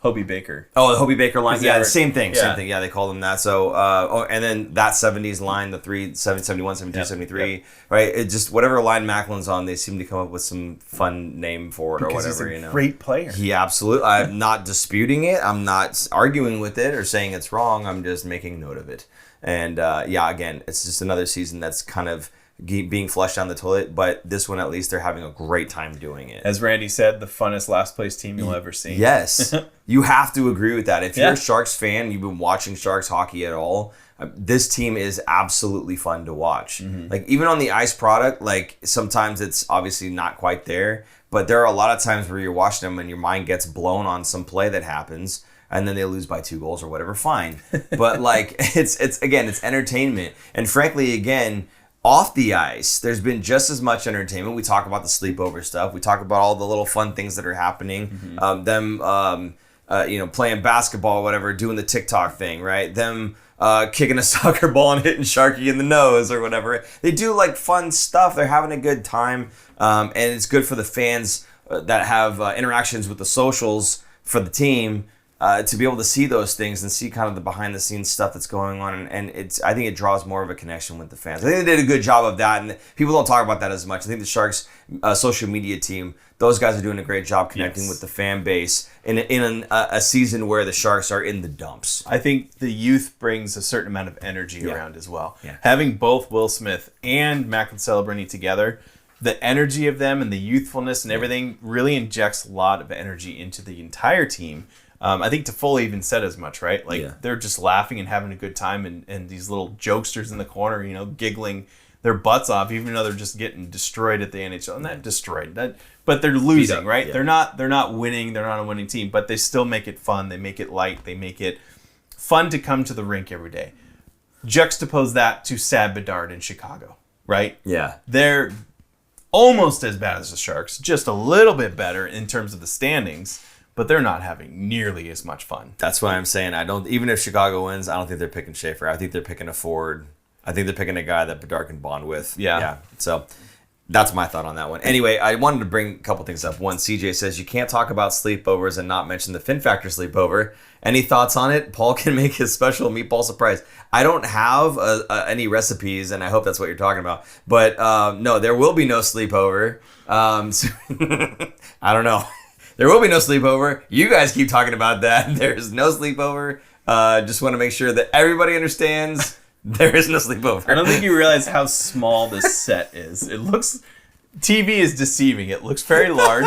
Hobie Baker. Oh, the Hobie Baker line. Yeah, the same thing. Yeah, they call them that. So, and then that 70s line, the 71, 72, 73, right? It just, whatever line Macklin's on, they seem to come up with some fun name for it or Because whatever, he's a great player. He absolutely, I'm not disputing it. I'm not arguing with it or saying it's wrong. I'm just making note of it. And again, it's just another season that's kind of being flushed down the toilet, but this one at least they're having a great time doing it. As Randy said, the funnest last place team you'll ever see. Yes. You have to agree with that. If you're a Sharks fan, you've been watching Sharks hockey at all, this team is absolutely fun to watch. Like even on the ice product, like sometimes it's obviously not quite there, but there are a lot of times where you're watching them and your mind gets blown on some play that happens and then they lose by 2 goals or whatever. Fine. But like it's entertainment. And frankly, again, off the ice, there's been just as much entertainment. We talk about the sleepover stuff. We talk about all the little fun things that are happening. Playing basketball, whatever, doing the TikTok thing, right? Them kicking a soccer ball and hitting Sharky in the nose or whatever. They do like fun stuff. They're having a good time, and it's good for the fans that have interactions with the socials for the team. To be able to see those things and see kind of the behind the scenes stuff that's going on, and I think it draws more of a connection with the fans. I think they did a good job of that, and people don't talk about that as much. I think the Sharks social media team, those guys are doing a great job connecting with the fan base in a season where the Sharks are in the dumps. I think the youth brings a certain amount of energy around as well. Yeah. Having both Will Smith and Macklin Celebrini together, the energy of them and the youthfulness and everything really injects a lot of energy into the entire team. I think Toffoli even said as much, right? Like they're just laughing and having a good time, and these little jokesters in the corner, giggling their butts off, even though they're just getting destroyed at the NHL. Not destroyed, but they're losing, right? Yeah. They're not winning. They're not a winning team, but they still make it fun. They make it light. They make it fun to come to the rink every day. Juxtapose that to Sad Bedard in Chicago, right? Yeah, they're almost as bad as the Sharks, just a little bit better in terms of the standings. But they're not having nearly as much fun. That's why I'm saying even if Chicago wins, I don't think they're picking Schaefer. I think they're picking a forward. I think they're picking a guy that Bedard can bond with. Yeah. So that's my thought on that one. Anyway, I wanted to bring a couple things up. One, CJ says you can't talk about sleepovers and not mention the Fin Factor sleepover. Any thoughts on it? Paul can make his special meatball surprise. I don't have any recipes, and I hope that's what you're talking about. But no, there will be no sleepover. I don't know. There will be no sleepover. You guys keep talking about that. There's no sleepover. Just want to make sure that everybody understands there is no sleepover. I don't think you realize how small this set is. TV is deceiving. It looks very large.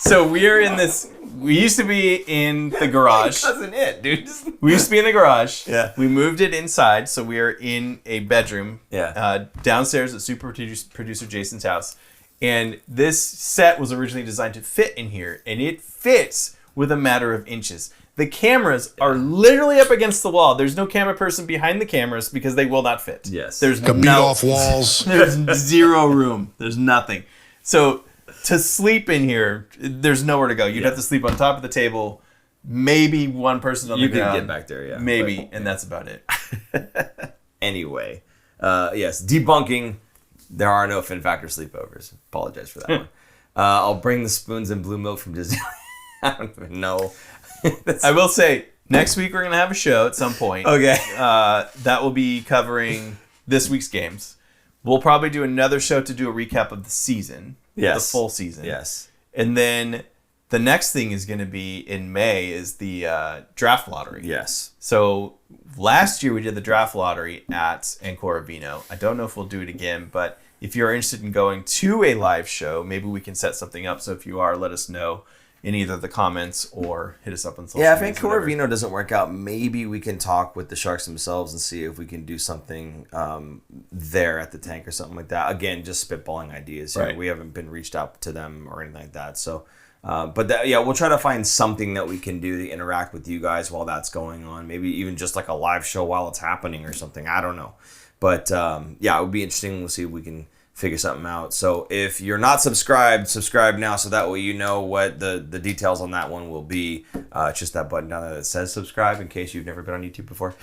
So we are in this we used to be in the garage. Doesn't it, dude? We used to be in the garage. Yeah. We moved it inside, so we are in a bedroom. Yeah. Downstairs at super producer Jason's house, and this set was originally designed to fit in here, and it fits with a matter of inches. The cameras are literally up against the wall. There's no camera person behind the cameras because they will not fit. Yes. There's The beat off walls. There's zero room. There's nothing. So to sleep in here, there's nowhere to go. You'd have to sleep on top of the table. Maybe one person on the ground. You could get back there, yeah. Maybe, and that's about it. Anyway, yes, debunking. There are no Fin Factor sleepovers. Apologize for that one. I'll bring the spoons and blue milk from Disney. I don't even know. I will say, next week we're going to have a show at some point. Okay. That will be covering this week's games. We'll probably do another show to do a recap of the season. Yes. The full season. Yes. And then the next thing is going to be in May is the draft lottery. Yes. So last year we did the draft lottery at Ancora Vino. I don't know if we'll do it again, but if you're interested in going to a live show, maybe we can set something up. So if you are, let us know in either the comments or hit us up on social Yeah, if media. Vancouver Vino doesn't work out, maybe we can talk with the Sharks themselves and see if we can do something there at the tank or something like that. Again, just spitballing ideas. Right. We haven't been reached out to them or anything like that. So, we'll try to find something that we can do to interact with you guys while that's going on. Maybe even just like a live show while it's happening or something. I don't know. But it would be interesting. We'll see if we can figure something out. So if you're not subscribed, subscribe now so that way you know what the details on that one will be. It's just that button down there that says subscribe in case you've never been on YouTube before.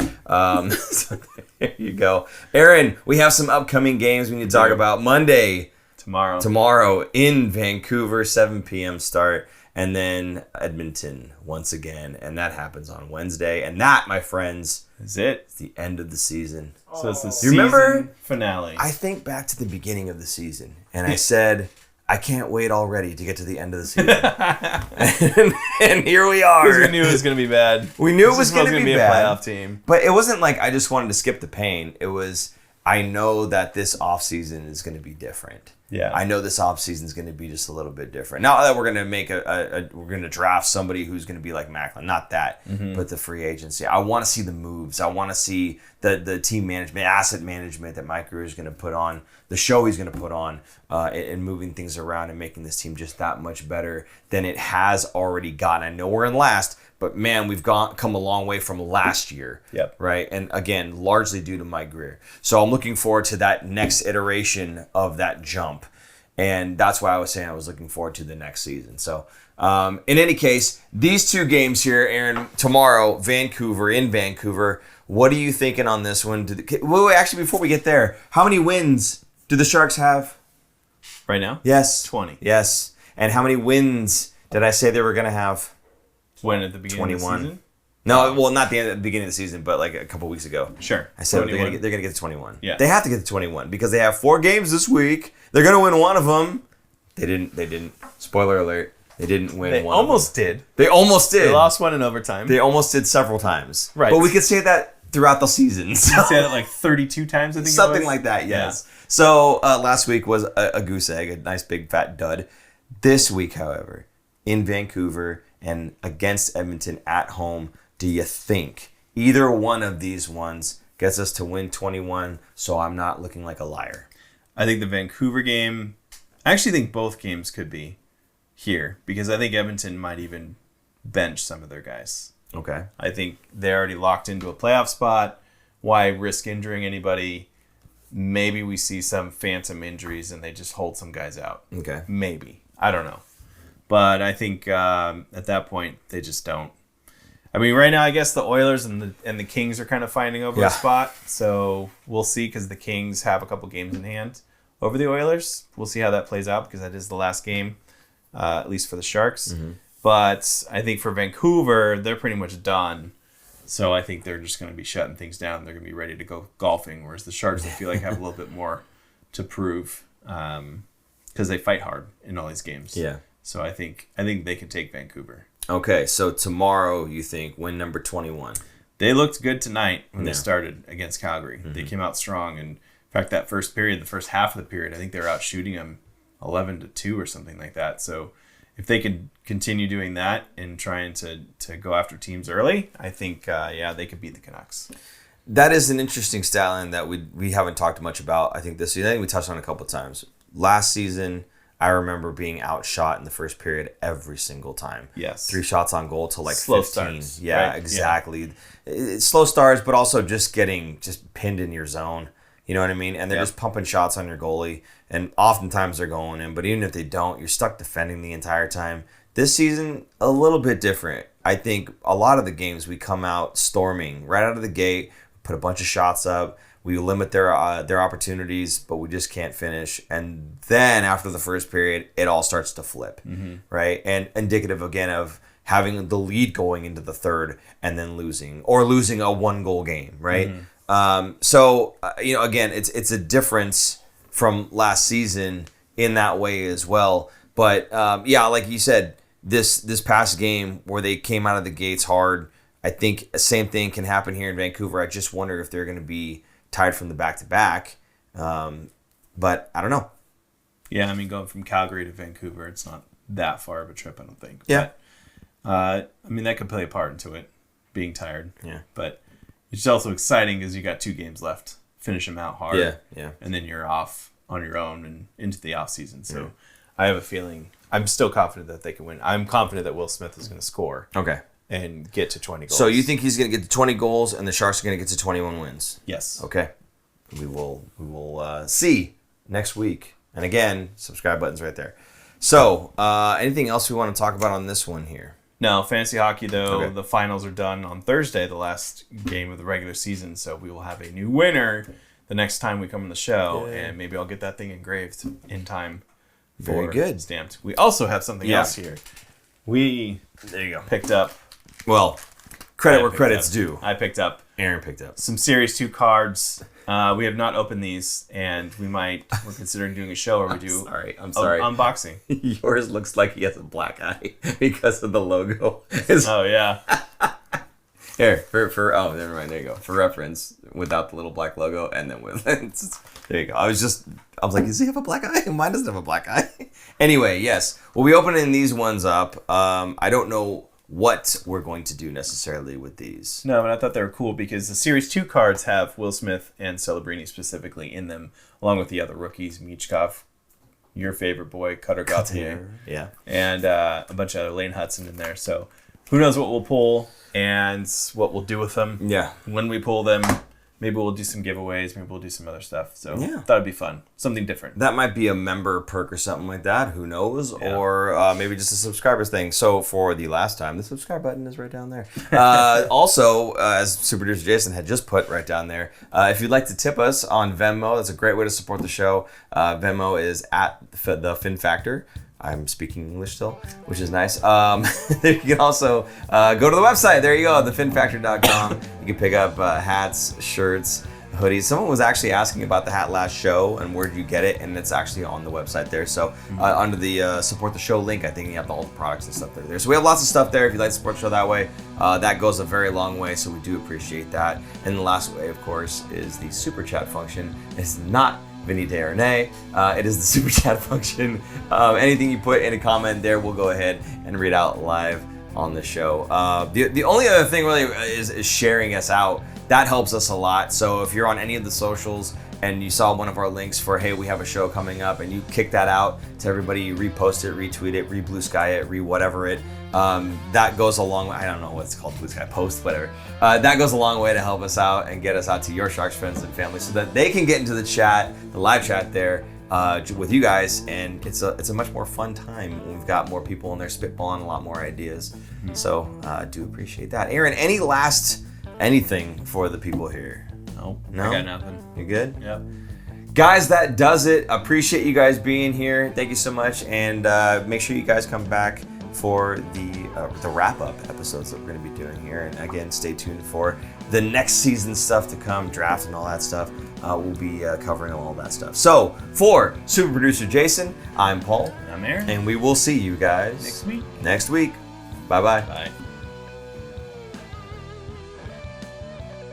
So there you go. Aaron, we have some upcoming games we need to talk about. Monday, tomorrow in Vancouver, 7 p.m. start. And then Edmonton once again. And that happens on Wednesday. And that, my friends, is it. It's the end of the season. So it's the You season remember finale. I think back to the beginning of the season, and I said, I can't wait already to get to the end of the season. and here we are. Because we knew it was going to be bad. We knew it was going to be bad. A playoff team. But it wasn't like I just wanted to skip the pain. It was, I know that this offseason is going to be different. Yeah. I know this offseason is going to be just a little bit different. Not that we're going to make we're going to draft somebody who's going to be like Macklin. Not that, but the free agency. I want to see the moves. I want to see the team management, asset management that Mike Grier is going to put on, the show he's going to put on, and moving things around and making this team just that much better than it has already gotten. I know we're in last, but man, we've come a long way from last year. Yep. Right. And again, largely due to Mike Grier. So I'm looking forward to that next iteration of that jump. And that's why I was saying I was looking forward to the next season. So in any case, these two games here, Aaron, tomorrow, in Vancouver. What are you thinking on this one? Wait, actually, before we get there, how many wins do the Sharks have? Right now? Yes. 20. Yes. And how many wins did I say they were going to have? When at the beginning of the season? No, well, not the beginning of the season, but like a couple weeks ago. Sure. I said they're going to get to 21. Yeah. They have to get to 21 because they have 4 games this week. They're going to win one of them. They didn't. Spoiler alert. They didn't win They one almost of them. did. They almost did. They lost one in overtime. They almost did several times. Right. But we could say that throughout the season. So. You said it like 32 times, I think Something it was. like that, yes. Yeah. So last week was a goose egg, a nice big fat dud. This week, however, in Vancouver and against Edmonton at home, do you think either one of these ones gets us to win 21 so I'm not looking like a liar? I think the Vancouver game, I actually think both games could be here because I think Edmonton might even bench some of their guys. Okay. I think they're already locked into a playoff spot. Why risk injuring anybody? Maybe we see some phantom injuries and they just hold some guys out. Okay. Maybe. I don't know. But I think at that point, they just don't. I mean, right now, I guess the Oilers and the Kings are kind of fighting over a spot. So we'll see because the Kings have a couple games in hand over the Oilers. We'll see how that plays out because that is the last game, at least for the Sharks. Mm-hmm. But I think for Vancouver, they're pretty much done. So I think they're just going to be shutting things down. They're going to be ready to go golfing, whereas the Sharks, I feel like, have a little bit more to prove because they fight hard in all these games. Yeah. So I think they can take Vancouver. Okay, so tomorrow you think win number 21. They looked good tonight when they started against Calgary. Mm-hmm. They came out strong. And in fact, that first period, the first half of the period, I think they were out shooting them 11-2 or something like that. So, if they could continue doing that and trying to go after teams early, I think, they could beat the Canucks. That is an interesting stat line that we haven't talked much about, I think, this season. I think we touched on it a couple of times. Last season, I remember being outshot in the first period every single time. Yes. 3 shots on goal to like Slow 15. starts, Yeah, right? exactly. It's slow starts, but also just getting pinned in your zone. You know what I mean? And they're just pumping shots on your goalie. And oftentimes they're going in. But even if they don't, you're stuck defending the entire time. This season, a little bit different. I think a lot of the games we come out storming right out of the gate, put a bunch of shots up. We limit their opportunities, but we just can't finish. And then after the first period, it all starts to flip, right? And indicative, again, of having the lead going into the third and then losing a 1-goal game, right? Again, it's a difference from last season in that way as well. But, like you said, this past game where they came out of the gates hard, I think the same thing can happen here in Vancouver. I just wonder if they're going to be tied from the back-to-back. But I don't know. Yeah, I mean, going from Calgary to Vancouver, it's not that far of a trip, I don't think. Yeah. But, that could play a part into it, being tired. Yeah. But it's also exciting because you got 2 games left. Finish them out hard. Yeah. And then you're off on your own and into the off-season. So I have a feeling I'm still confident that they can win. I'm confident that Will Smith is going to score. Okay. And get to 20 goals. So you think he's going to get to 20 goals and the Sharks are going to get to 21 wins? Yes. Okay. We will see next week. And again, subscribe button's right there. So, anything else we want to talk about on this one here? No, fantasy hockey, though, Okay. the finals are done on Thursday, the last game of the regular season. So we will have a new winner the next time we come on the show. And maybe I'll get that thing engraved in time. Very good. Stamped. We also have something else here. There you go. Picked up. Well, credit where credit's due. I picked up Aaron picked up. some Series 2 cards. We have not opened these, and we're considering doing a show where we do I'm sorry. unboxing. Yours looks like he has a black eye because of the logo. Oh, yeah. Here, never mind. There you go. For reference, without the little black logo, and then with there you go. I was like, does he have a black eye? Mine doesn't have a black eye. Anyway, yes. We'll be opening these ones up. I don't know what we're going to do necessarily with these. No, but I thought they were cool because the Series 2 cards have Will Smith and Calderbrini specifically in them, along with the other rookies, Michkov, your favorite boy, Cutter Gauthier, Yeah. and a bunch of other Lane Hudson in there. So who knows what we'll pull and what we'll do with them. Yeah. When we pull them, maybe we'll do some giveaways. Maybe we'll do some other stuff. So Yeah. that would be fun. Something different. That might be a member perk or something like that. Who knows? Yeah. Or maybe just a subscribers thing. So for the last time, the subscribe button is right down there. Also, as Super Producer Jason had just put right down there, if you'd like to tip us on Venmo, that's a great way to support the show. Venmo is at the Fin Factor. I'm speaking English still, which is nice. You can also go to the website. There you go, thefinfactor.com. You can pick up hats, shirts, hoodies. Someone was actually asking about the hat last show and where did you get it, and it's actually on the website there. So under the support the show link, I think you have all the products and stuff there. So we have lots of stuff there if you'd like to support the show that way. That goes a very long way, so we do appreciate that. And the last way, of course, is the super chat function. It's not Vinny Day or Nay. It is the super chat function. Anything you put in a comment there, we'll go ahead and read out live on the show. The only other thing really is sharing us out. That helps us a lot. So if you're on any of the socials and you saw one of our links for, hey, we have a show coming up, and you kick that out to everybody, you repost it, retweet it, re-blue sky it, re-whatever it, that goes a long way. I don't know what it's called, blue sky post, whatever. That goes a long way to help us out and get us out to your Sharks friends and family so that they can get into the chat, the live chat there, with you guys, and it's a much more fun time when we've got more people in there spitballing a lot more ideas. So I do appreciate that. Aaron, any last anything for the people here? No? I got nothing. You good? Yep. Guys, that does it. Appreciate you guys being here. Thank you so much, and make sure you guys come back for the wrap-up episodes that we're going to be doing here. And again, stay tuned for the next season stuff to come, draft and all that stuff. We'll be covering all that stuff. So, for Super Producer Jason, I'm Paul. I'm Aaron. And we will see you guys next week. Bye-bye. Bye.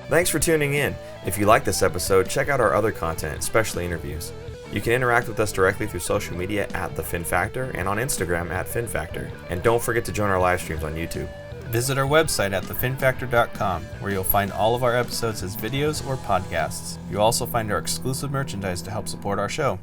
Thanks for tuning in. If you like this episode, check out our other content, especially interviews. You can interact with us directly through social media at The Fin Factor and on Instagram at Fin Factor. And don't forget to join our live streams on YouTube. Visit our website at thefinfactor.com, where you'll find all of our episodes as videos or podcasts. You'll also find our exclusive merchandise to help support our show.